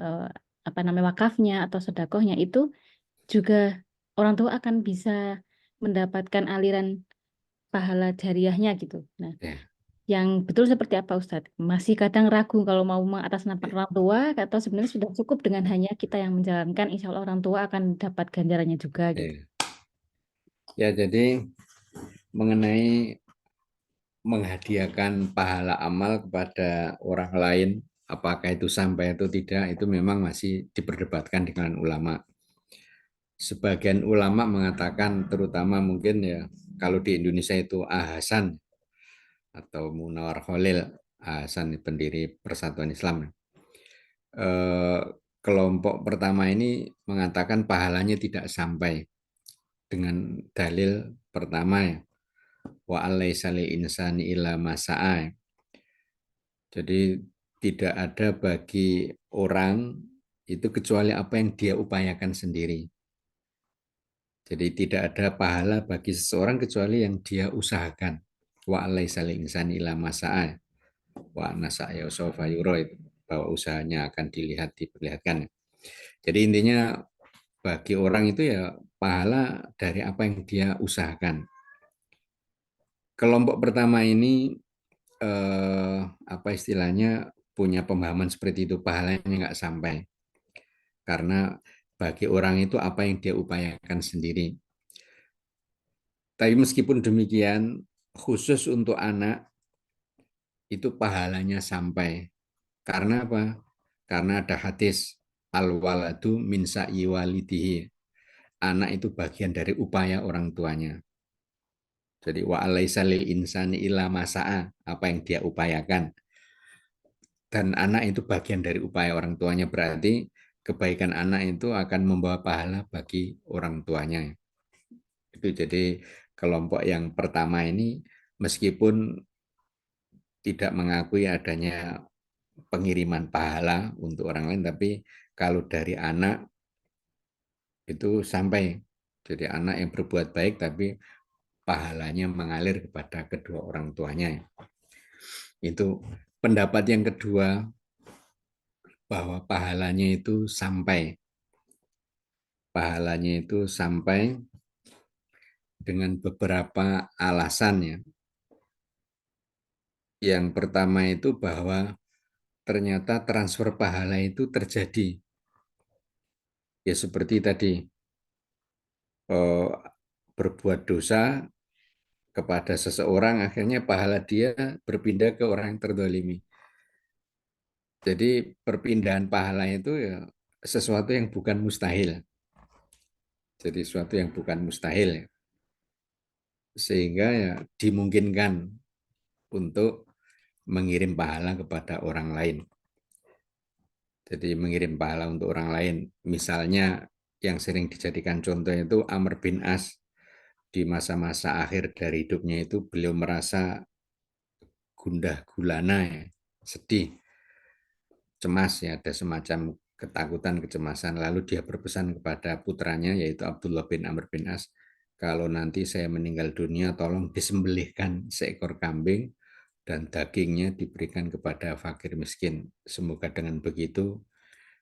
Speaker 2: apa namanya wakafnya atau sedekahnya itu juga orang tua akan bisa mendapatkan aliran pahala jariahnya gitu. Nah,
Speaker 1: ya,
Speaker 2: yang betul seperti apa Ustadz? Masih kadang ragu kalau mau mengatasnamakan orang tua atau sebenarnya sudah cukup dengan hanya kita yang menjalankan, insya Allah orang tua akan dapat ganjarannya juga gitu.
Speaker 1: ya. Ya, jadi mengenai menghadiahkan pahala amal kepada orang lain, apakah itu sampai atau tidak, itu memang masih diperdebatkan di kalangan ulama. Sebagian ulama mengatakan, terutama mungkin ya, kalau di Indonesia itu Hasan atau Munawar Khalil, Hasan pendiri Persatuan Islam. Eh, Kelompok pertama ini mengatakan pahalanya tidak sampai dengan dalil pertama ya, wa alaisa insani illa masa'a. Jadi tidak ada bagi orang itu kecuali apa yang dia upayakan sendiri. Jadi tidak ada pahala bagi seseorang kecuali yang dia usahakan. Wa alaisa insani illa masa'a. Wa nasa'ya sawfa yura, itu bahwa usahanya akan dilihat, diperlihatkan. Jadi intinya bagi orang itu ya pahala dari apa yang dia usahakan. Kelompok pertama ini apa istilahnya punya pemahaman seperti itu, pahalanya nggak sampai karena bagi orang itu apa yang dia upayakan sendiri. Tapi meskipun demikian, khusus untuk anak itu pahalanya sampai. Karena apa? Karena ada hadis al-waladu min sa'i walidihi. Anak itu bagian dari upaya orang tuanya. Jadi wa alaisa lil insani illa masa'a, apa yang dia upayakan. Dan anak itu bagian dari upaya orang tuanya, berarti kebaikan anak itu akan membawa pahala bagi orang tuanya. Itu jadi kelompok yang pertama ini meskipun tidak mengakui adanya pengiriman pahala untuk orang lain, tapi kalau dari anak itu sampai. Jadi anak yang berbuat baik tapi pahalanya mengalir kepada kedua orang tuanya. Itu pendapat yang kedua, bahwa pahalanya itu sampai dengan beberapa alasan ya. Yang pertama itu bahwa ternyata transfer pahala itu terjadi. Ya seperti tadi, berbuat dosa kepada seseorang, akhirnya pahala dia berpindah ke orang yang terdolimi. Jadi perpindahan pahala itu ya sesuatu yang bukan mustahil. Jadi sesuatu yang bukan mustahil ya. Sehingga ya dimungkinkan untuk mengirim pahala kepada orang lain. Jadi mengirim pahala untuk orang lain. Misalnya yang sering dijadikan contoh itu Amr bin As, di masa-masa akhir dari hidupnya itu beliau merasa gundah gulana, ya, sedih, cemas, ya, ada semacam ketakutan, kecemasan. Lalu dia berpesan kepada putranya yaitu Abdullah bin Amr bin As, kalau nanti saya meninggal dunia tolong disembelihkan seekor kambing dan dagingnya diberikan kepada fakir miskin. Semoga dengan begitu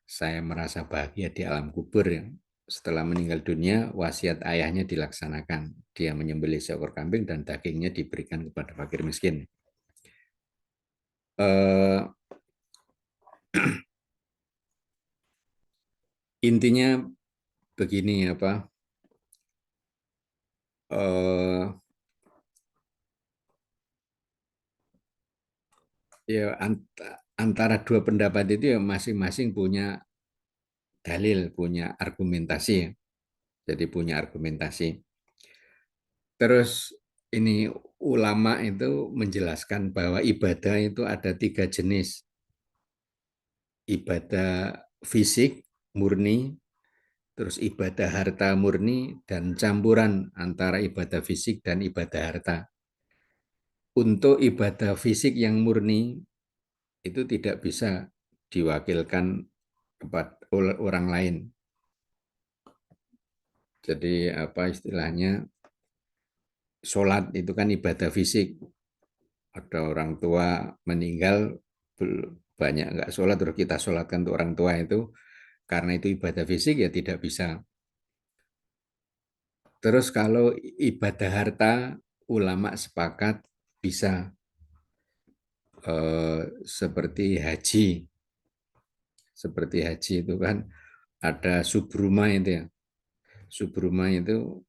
Speaker 1: saya merasa bahagia di alam kubur, ya. Setelah meninggal dunia, wasiat ayahnya dilaksanakan. Dia menyembelih seekor kambing dan dagingnya diberikan kepada fakir miskin. Intinya begini, apa? Ya, antara dua pendapat itu ya masing-masing punya dalil, punya argumentasi, ya. Jadi punya argumentasi. Terus ini ulama itu menjelaskan bahwa ibadah itu ada 3 jenis. Ibadah fisik murni, terus ibadah harta murni, dan campuran antara ibadah fisik dan ibadah harta. Untuk ibadah fisik yang murni itu tidak bisa diwakilkan kepada orang lain. Jadi apa istilahnya, sholat itu kan ibadah fisik. Ada orang tua meninggal, banyak nggak sholat, terus kita sholatkan untuk orang tua itu, karena itu ibadah fisik ya tidak bisa. Terus kalau ibadah harta, ulama sepakat bisa, seperti haji. Seperti haji itu kan ada subruma itu, ya. Subruma itu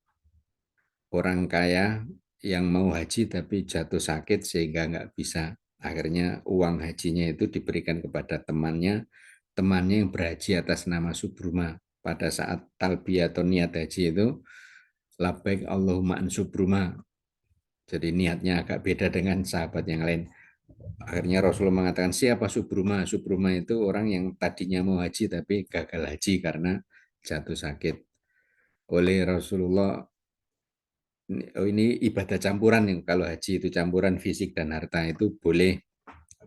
Speaker 1: orang kaya yang mau haji tapi jatuh sakit sehingga nggak bisa. Akhirnya uang hajinya itu diberikan kepada temannya, temannya yang berhaji atas nama Subruma. Pada saat talbiyah atau niat haji itu, labbaik Allahumma an Subruma. Jadi niatnya agak beda dengan sahabat yang lain. Akhirnya Rasulullah mengatakan, siapa Subruma? Subruma itu orang yang tadinya mau haji tapi gagal haji karena jatuh sakit. Oleh Rasulullah, ini ibadah campuran, yang kalau haji itu campuran fisik dan harta itu boleh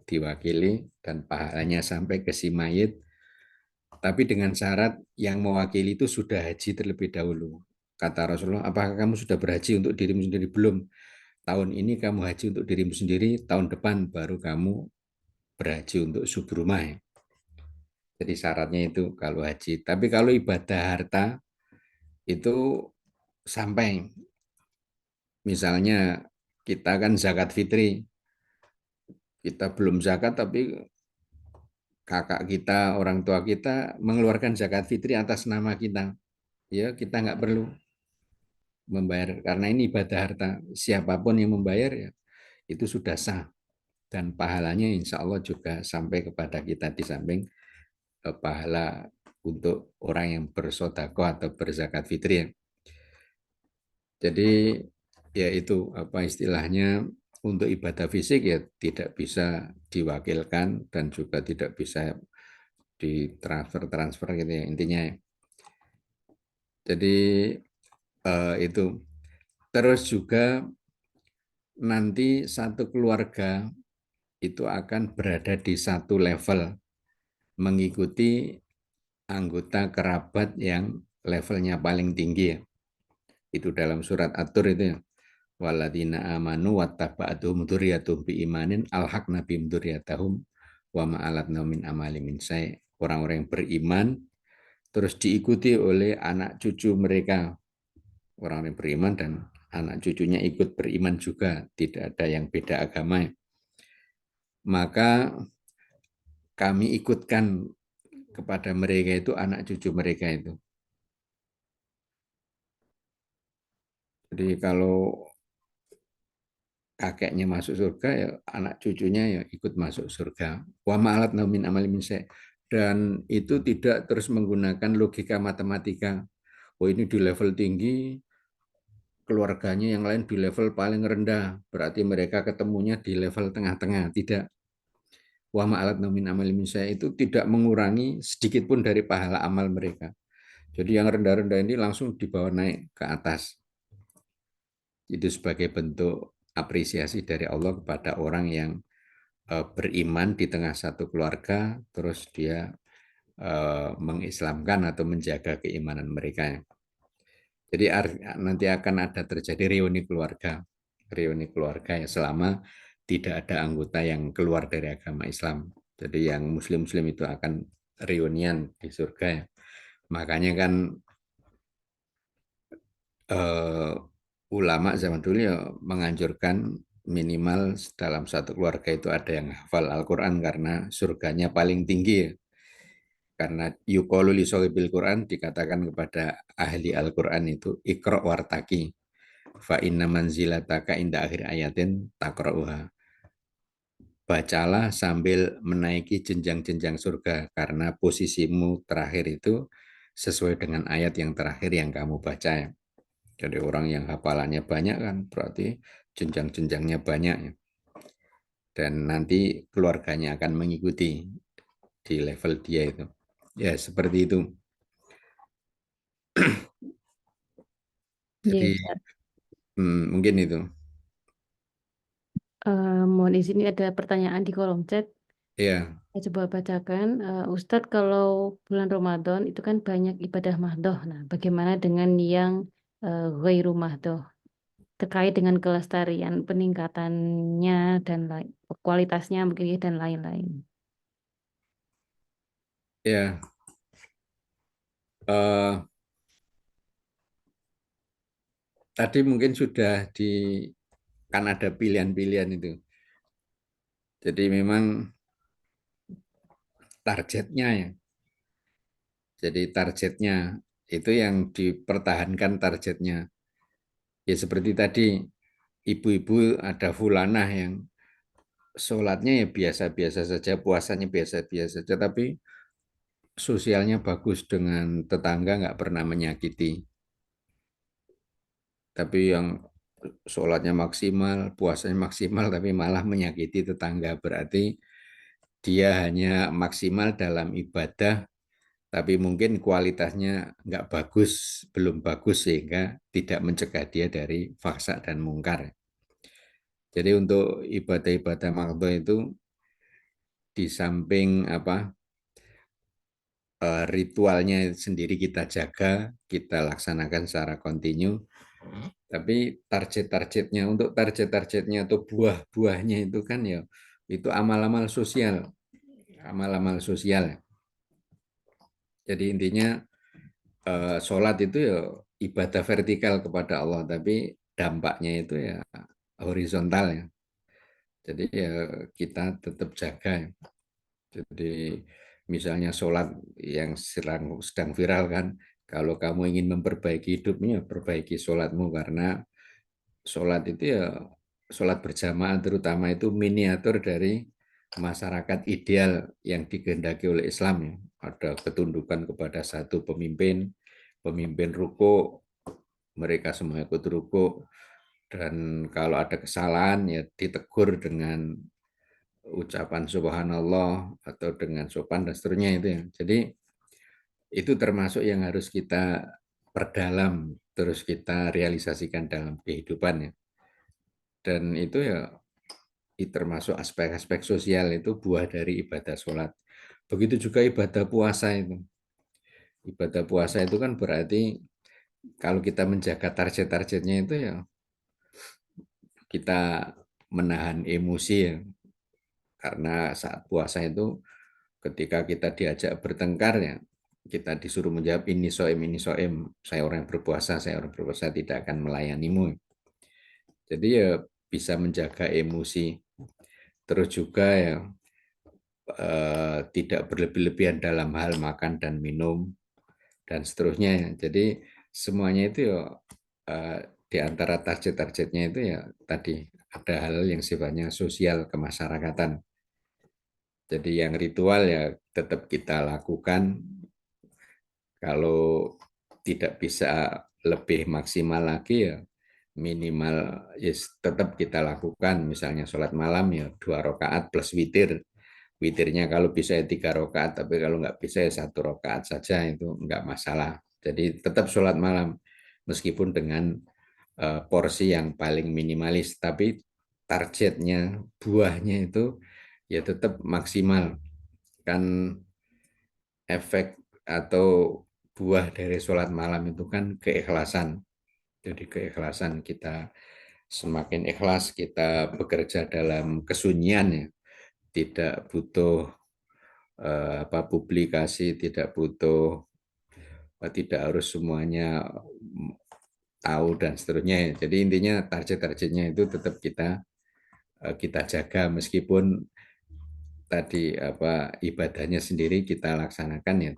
Speaker 1: diwakili dan pahalanya sampai ke si mayit, tapi dengan syarat yang mewakili itu sudah haji terlebih dahulu. Kata Rasulullah, apakah kamu sudah berhaji untuk dirimu sendiri? Belum. Tahun ini kamu haji untuk dirimu sendiri, tahun depan baru kamu berhaji untuk subrumah. Jadi syaratnya itu kalau haji. Tapi kalau ibadah harta itu sampai, misalnya kita kan zakat fitri, kita belum zakat tapi kakak kita, orang tua kita mengeluarkan zakat fitri atas nama kita, ya kita nggak perlu membayar karena ini ibadah harta. Siapapun yang membayar ya itu sudah sah dan pahalanya insya Allah juga sampai kepada kita di samping pahala untuk orang yang bersodako atau berzakat fitri. Jadi ya itu apa istilahnya, untuk ibadah fisik ya tidak bisa diwakilkan dan juga tidak bisa ditransfer gitu ya intinya. Jadi itu. Terus juga nanti satu keluarga itu akan berada di satu level mengikuti anggota kerabat yang levelnya paling tinggi, ya. Itu dalam surat At-Tur itu, ya. Waladina amanu wattaba'atuhum dzurriyyatuhum biimanin alhaqna bihim dzurriyyatahum wa ma'alatna min amali min syai'. Orang-orang yang beriman terus diikuti oleh anak cucu mereka. Orang yang beriman dan anak cucunya ikut beriman juga, tidak ada yang beda agama. Maka kami ikutkan kepada mereka itu anak cucu mereka itu. Jadi kalau kakeknya masuk surga ya anak cucunya ya ikut masuk surga. Wa ma'alat min amali min syai'. Dan itu tidak terus menggunakan logika matematika. Oh ini di level tinggi, keluarganya yang lain di level paling rendah, berarti mereka ketemunya di level tengah-tengah. Tidak. Wa ma'alat min amali min syai' itu tidak mengurangi sedikit pun dari pahala amal mereka. Jadi yang rendah-rendah ini langsung dibawa naik ke atas. Itu sebagai bentuk apresiasi dari Allah kepada orang yang beriman di tengah satu keluarga, terus dia mengislamkan atau menjaga keimanan mereka. Jadi nanti akan ada terjadi reuni keluarga ya selama tidak ada anggota yang keluar dari agama Islam. Jadi yang Muslim-Muslim itu akan reunian di surga ya. Makanya kan eh, ulama zaman dulu ya menganjurkan minimal dalam satu keluarga itu ada yang hafal Al-Quran karena surganya paling tinggi ya. Karena yuqalu li sahibil Quran dikatakan kepada ahli Al-Quran itu ikra wartaki fa inna manzilataka inda akhir ayatin takra'uha. Bacalah sambil menaiki jenjang-jenjang surga karena posisimu terakhir itu sesuai dengan ayat yang terakhir yang kamu baca. Jadi orang yang hafalannya banyak kan berarti jenjang-jenjangnya banyak ya. Dan nanti keluarganya akan mengikuti di level dia itu. Ya, seperti itu.
Speaker 2: Iya,
Speaker 1: Jadi
Speaker 2: Ustaz.
Speaker 1: mungkin itu.
Speaker 2: Mohon izin, ini ada pertanyaan di kolom chat.
Speaker 1: Ya,
Speaker 2: Saya coba bacakan. Ustadz, kalau bulan Ramadan itu kan banyak ibadah mahdoh. Nah, bagaimana dengan yang ghairu mahdoh? Terkait dengan kelestarian, peningkatannya, dan kualitasnya mungkin ya, dan lain-lain.
Speaker 1: ya. Eh, Tadi mungkin sudah kan ada pilihan-pilihan itu. Jadi memang targetnya ya. Jadi targetnya itu yang dipertahankan targetnya. Ya seperti tadi ibu-ibu ada fulanah yang sholatnya ya biasa-biasa saja, puasanya biasa-biasa saja, tapi sosialnya bagus dengan tetangga nggak pernah menyakiti. Tapi yang sholatnya maksimal, puasanya maksimal, tapi malah menyakiti tetangga. Berarti dia hanya maksimal dalam ibadah, tapi mungkin kualitasnya nggak bagus, belum bagus sehingga tidak mencegah dia dari faksa dan mungkar. Jadi untuk ibadah-ibadah makdo itu di samping ritualnya sendiri kita jaga, kita laksanakan secara kontinu, tapi target-targetnya untuk target-targetnya atau buah-buahnya itu kan ya itu amal-amal sosial, amal-amal sosial. Jadi intinya sholat itu ya ibadah vertikal kepada Allah, tapi dampaknya itu ya horizontal ya. Jadi ya kita tetap jaga. Jadi misalnya sholat yang sedang viral kan, kalau kamu ingin memperbaiki hidupmu ya perbaiki sholatmu karena sholat itu ya sholat berjamaah terutama itu miniatur dari masyarakat ideal yang dikehendaki oleh Islam ya. Ada ketundukan kepada satu pemimpin, pemimpin ruko, mereka semua ikut ruko dan kalau ada kesalahan ya ditegur dengan ucapan subhanallah atau dengan sopan dan seterusnya itu ya. Jadi itu termasuk yang harus kita perdalam terus kita realisasikan dalam kehidupan ya. Dan itu ya termasuk aspek-aspek sosial itu buah dari ibadah sholat. Begitu juga ibadah puasa itu. Ibadah puasa itu kan berarti kalau kita menjaga target-targetnya itu ya kita menahan emosi ya. Karena saat puasa itu ketika kita diajak bertengkar ya kita disuruh menjawab ini soem, saya orang yang berpuasa, saya orang berpuasa tidak akan melayanimu. Jadi ya bisa menjaga emosi. Terus juga ya tidak berlebih-lebihan dalam hal makan dan minum dan seterusnya. Jadi semuanya itu ya di antara target-targetnya itu ya tadi ada hal yang sifatnya sosial kemasyarakatan. Jadi yang ritual ya tetap kita lakukan. Kalau tidak bisa lebih maksimal lagi ya minimal ya tetap kita lakukan. Misalnya sholat malam ya 2 rakaat plus witir. Witirnya kalau bisa ya 3 rakaat, tapi kalau nggak bisa ya 1 rakaat saja itu nggak masalah. Jadi tetap sholat malam meskipun dengan porsi yang paling minimalis, tapi targetnya buahnya itu ya tetap maksimal. Kan efek atau buah dari sholat malam itu kan keikhlasan. Jadi keikhlasan kita, semakin ikhlas kita bekerja dalam kesunyian ya, tidak butuh publikasi, tidak butuh, tidak harus semuanya tahu dan seterusnya. Jadi intinya target-targetnya itu tetap kita jaga, meskipun tadi ibadahnya sendiri kita laksanakan ya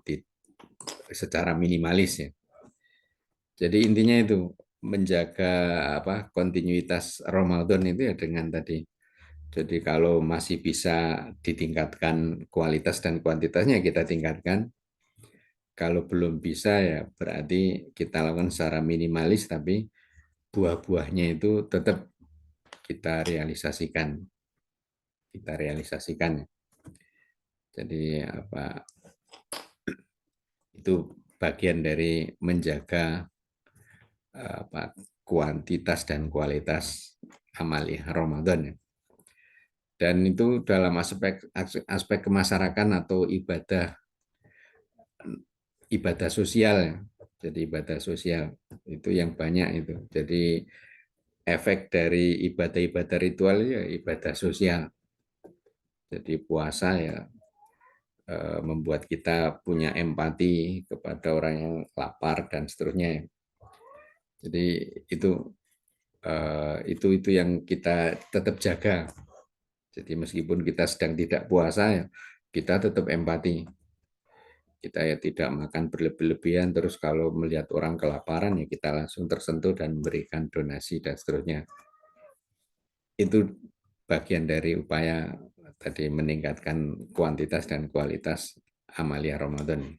Speaker 1: secara minimalis ya. Jadi intinya itu menjaga kontinuitas Ramadan itu ya dengan tadi. Jadi kalau masih bisa ditingkatkan kualitas dan kuantitasnya kita tingkatkan. Kalau belum bisa ya berarti kita lakukan secara minimalis, tapi buah-buahnya itu tetap kita realisasikan. Kita realisasikan. Jadi itu bagian dari menjaga kuantitas dan kualitas amaliah Ramadan. Dan itu dalam aspek kemasyarakatan atau ibadah sosial. Jadi ibadah sosial itu yang banyak itu. Jadi efek dari ibadah-ibadah ritual ya ibadah sosial. Jadi puasa ya membuat kita punya empati kepada orang yang lapar dan seterusnya. Jadi itu yang kita tetap jaga. Jadi meskipun kita sedang tidak puasa ya kita tetap empati. Kita ya tidak makan berlebihan, terus kalau melihat orang kelaparan ya kita langsung tersentuh dan memberikan donasi dan seterusnya. Itu bagian dari upaya tadi meningkatkan kuantitas dan kualitas amalia Ramadan.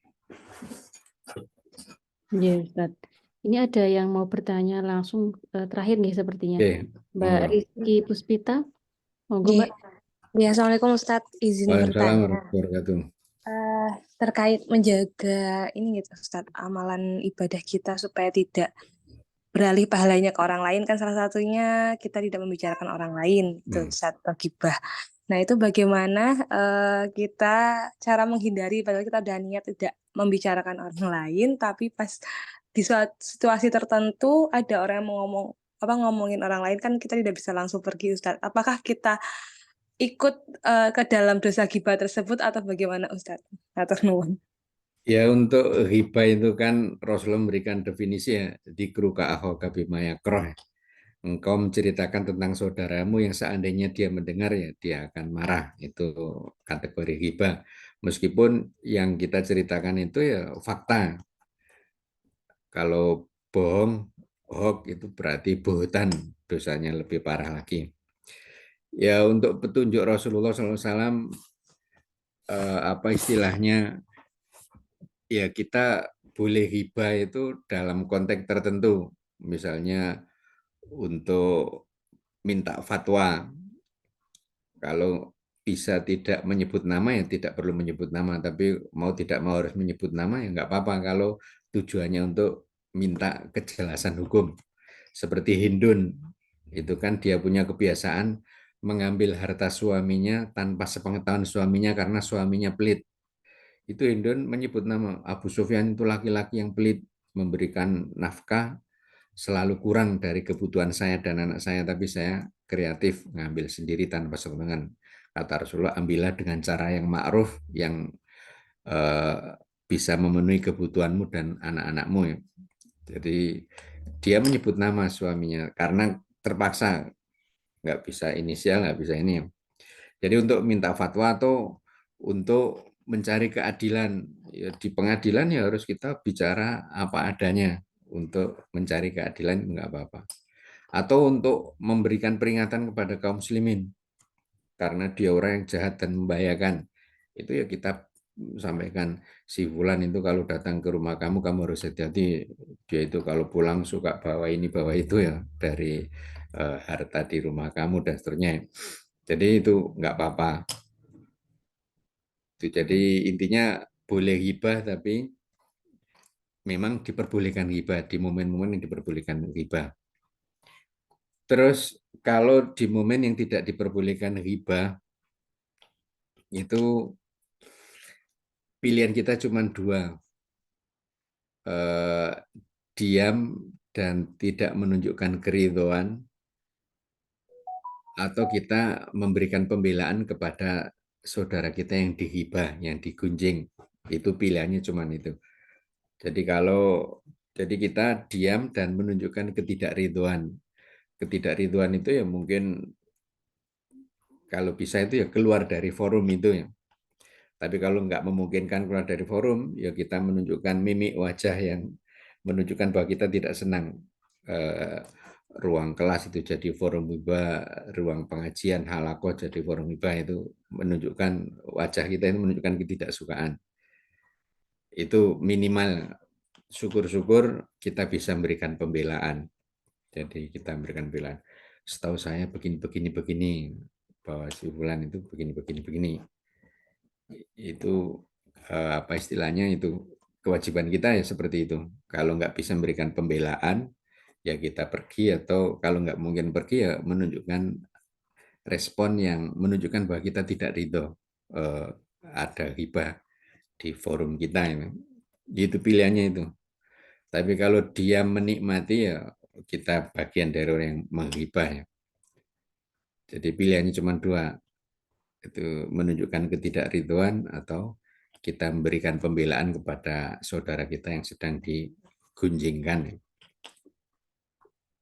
Speaker 2: Ya, Ustaz. Ini ada yang mau bertanya langsung terakhir nih sepertinya.
Speaker 1: Oke,
Speaker 2: Mbak Rizky Puspita, monggo
Speaker 3: Iya.
Speaker 2: Mbak.
Speaker 3: Ya, Assalamualaikum Ustadz, izin
Speaker 1: Waalaikumsalam
Speaker 3: bertanya.
Speaker 1: warahmatullahi wabarakatuh.
Speaker 3: Terkait menjaga ini gitu Ustadz, amalan ibadah kita supaya tidak beralih pahalanya ke orang lain, kan salah satunya kita tidak membicarakan orang lain itu Ustadz, ghibah. Nah itu bagaimana kita cara menghindari, padahal kita udah niat tidak membicarakan orang lain, tapi pas di suatu situasi tertentu ada orang yang mau ngomongin orang lain, kan kita tidak bisa langsung pergi Ustadz. Apakah kita ikut ke dalam dosa ghibah tersebut atau bagaimana Ustadz? Atur nuwun.
Speaker 1: Ya untuk hibah itu kan Rasulullah memberikan definisi ya, dikruka ahoka bima yakrah. Engkau menceritakan tentang saudaramu yang seandainya dia mendengar ya dia akan marah. Itu kategori hibah. Meskipun yang kita ceritakan itu ya fakta. Kalau bohong, hoax itu berarti buhutan, dosanya lebih parah lagi. Ya untuk petunjuk Rasulullah SAW, apa istilahnya, ya kita boleh hibah itu dalam konteks tertentu. Misalnya untuk minta fatwa. Kalau bisa tidak menyebut nama ya tidak perlu menyebut nama, tapi mau tidak mau harus menyebut nama ya nggak apa-apa kalau tujuannya untuk minta kejelasan hukum. Seperti Hindun, itu kan dia punya kebiasaan mengambil harta suaminya tanpa sepengetahuan suaminya karena suaminya pelit. Itu Hindun menyebut nama, Abu Sufyan itu laki-laki yang pelit, memberikan nafkah selalu kurang dari kebutuhan saya dan anak saya, tapi saya kreatif ngambil sendiri tanpa sepengetahuan. Kata Rasulullah, ambillah dengan cara yang ma'ruf, yang bisa memenuhi kebutuhanmu dan anak-anakmu. Jadi dia menyebut nama suaminya karena terpaksa, nggak bisa inisial, nggak bisa ini. Jadi untuk minta fatwa atau untuk mencari keadilan ya, di pengadilan ya harus kita bicara apa adanya untuk mencari keadilan, nggak apa-apa. Atau untuk memberikan peringatan kepada kaum muslimin karena dia orang yang jahat dan membahayakan, itu ya kita sampaikan, si Fulan itu kalau datang ke rumah kamu harus hati-hati, dia itu kalau pulang suka bawa ini bawa itu ya dari harta di rumah kamu dan seterusnya. Jadi itu nggak apa-apa. Jadi intinya boleh hibah, tapi memang diperbolehkan hibah di momen-momen yang diperbolehkan hibah. Terus kalau di momen yang tidak diperbolehkan hibah, itu pilihan kita cuma dua, diam dan tidak menunjukkan keridhaan, atau kita memberikan pembelaan kepada saudara kita yang dihibah, yang digunjing. Itu pilihannya cuma itu. Jadi jadi kita diam dan menunjukkan ketidakridhaan. Ketidakridhaan itu ya mungkin kalau bisa itu ya keluar dari forum itu ya. Tapi kalau nggak memungkinkan keluar dari forum, ya kita menunjukkan mimik wajah yang menunjukkan bahwa kita tidak senang. Ruang kelas itu jadi forum hibah, ruang pengajian halakoh jadi forum hibah, itu menunjukkan wajah kita, itu menunjukkan ketidaksukaan. Itu minimal. Syukur-syukur kita bisa memberikan pembelaan. Jadi kita memberikan pembelaan. Setahu saya begini, bahwa si fulan itu begini. Itu apa istilahnya, itu kewajiban kita ya seperti itu. Kalau nggak bisa memberikan pembelaan, ya kita pergi, atau kalau nggak mungkin pergi ya menunjukkan respon yang menunjukkan bahwa kita tidak ridho ada hibah di forum kita ini. Itu pilihannya itu. Tapi kalau dia menikmati, ya kita bagian dari orang yang menghibah ya. Jadi pilihannya cuma dua, itu menunjukkan ketidakridhaan atau kita memberikan pembelaan kepada saudara kita yang sedang digunjingkan.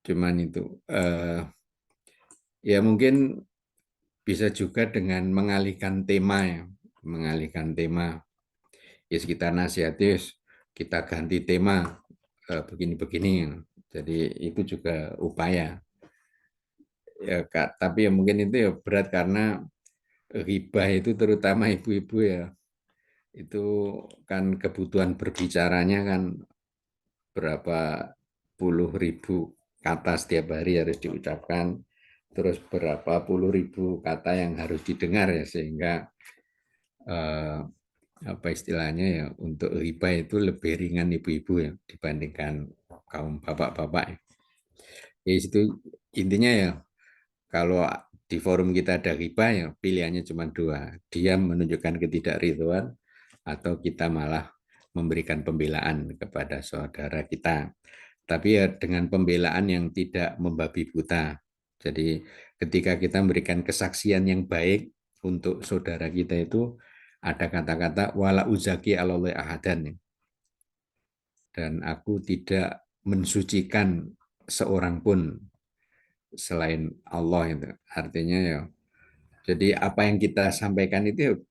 Speaker 1: Cuman itu ya mungkin bisa juga dengan mengalihkan tema ya, mengalihkan tema. Ya sekitar nasihati, kita ganti tema begini-begini. Jadi itu juga upaya. Ya Kak, tapi ya mungkin itu ya berat karena hibah itu terutama ibu-ibu ya. Itu kan kebutuhan berbicaranya kan berapa puluh ribu kata setiap hari harus diucapkan, terus berapa puluh ribu kata yang harus didengar ya, sehingga apa istilahnya ya, untuk hibah itu lebih ringan ibu-ibu ya dibandingkan kaum bapak-bapak ya. Ya itu intinya ya, kalau di forum kita ada hibah ya pilihannya cuma dua, diam menunjukkan ketidakridhaan, atau kita malah memberikan pembelaan kepada saudara kita. Tapi ya dengan pembelaan yang tidak membabi buta. Jadi ketika kita memberikan kesaksian yang baik untuk saudara kita, itu ada kata-kata wala uzaki alallahi ahadan. Dan aku tidak mensucikan seorang pun selain Allah itu. Artinya ya, jadi apa yang kita sampaikan itu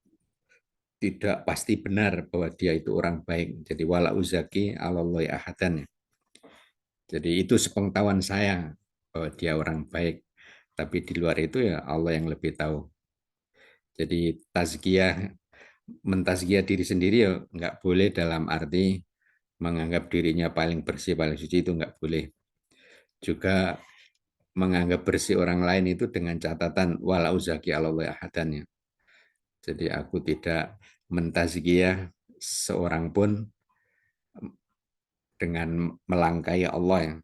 Speaker 1: tidak pasti benar bahwa dia itu orang baik. Jadi wala uzaki alallahi ahadan. Jadi itu sepengetahuan saya bahwa dia orang baik. Tapi di luar itu ya Allah yang lebih tahu. Jadi tazkiyah, mentazkiyah diri sendiri ya nggak boleh dalam arti menganggap dirinya paling bersih, paling suci, itu nggak boleh. Juga menganggap bersih orang lain itu dengan catatan wala uzaki alallahi ahadan. Jadi aku tidak mentazkiyah seorang pun dengan melangkai Allah ya.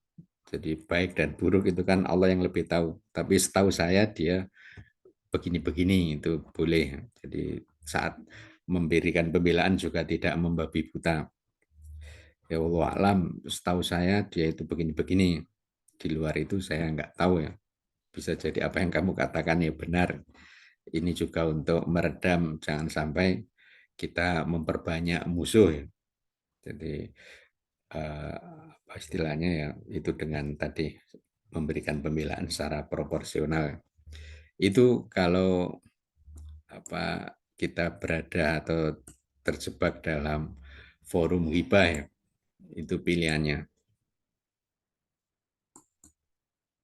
Speaker 1: Jadi baik dan buruk itu kan Allah yang lebih tahu. Tapi setahu saya dia begini-begini, itu boleh. Jadi saat memberikan pembelaan juga tidak membabi buta. Ya Allah alam, setahu saya dia itu begini-begini. Di luar itu saya nggak tahu ya. Bisa jadi apa yang kamu katakan ya benar. Ini juga untuk meredam, jangan sampai kita memperbanyak musuh ya. Jadi apa istilahnya ya, itu dengan tadi memberikan pembelaan secara proporsional. Itu kalau apa kita berada atau terjebak dalam forum hibah ya, itu pilihannya.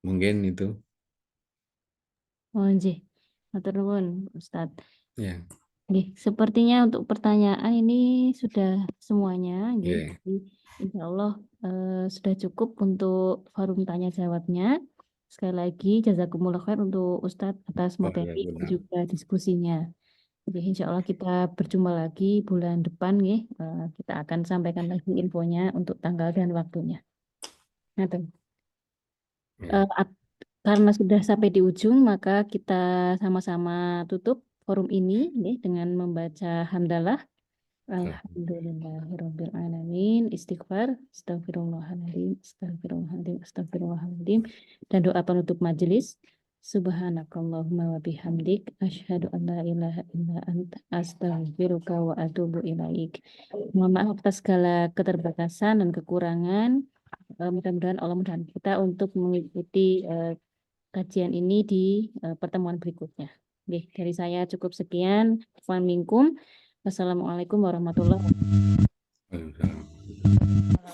Speaker 1: Mungkin itu.
Speaker 2: Oh, nggih. Matur nuwun, Ustadz.
Speaker 1: Ya.
Speaker 2: Nggih, sepertinya untuk pertanyaan ini sudah semuanya, nggih.
Speaker 1: Yeah.
Speaker 2: Jadi, insya Allah sudah cukup untuk forum tanya jawabnya. Sekali lagi, jazakumullah khair untuk Ustadz atas
Speaker 1: Oh ya
Speaker 2: materi dan
Speaker 1: benar.
Speaker 2: juga diskusinya. Jadi, insya Allah kita berjumpa lagi bulan depan, nggih. Kita akan sampaikan lagi infonya untuk tanggal dan waktunya. Ngaten.
Speaker 1: Ya.
Speaker 2: Karena sudah sampai di ujung, maka kita sama-sama tutup forum ini dengan membaca hamdalah. Alhamdulillahirabbil alamin, istighfar, astagfirullahaladzim, astagfirullahaladzim, astagfirullahaladzim, dan doa penutup majelis. Subhanakallahumma wa bihamdik, asyhadu an la ilaha illa anta, astaghfiruka wa atubu ilaik. Mohon maaf atas segala keterbatasan dan kekurangan. Mudah-mudahan Allah mudahkan kita untuk mengikuti kajian ini di pertemuan berikutnya. Oke, dari saya cukup sekian. Wassalamualaikum warahmatullahi wabarakatuh.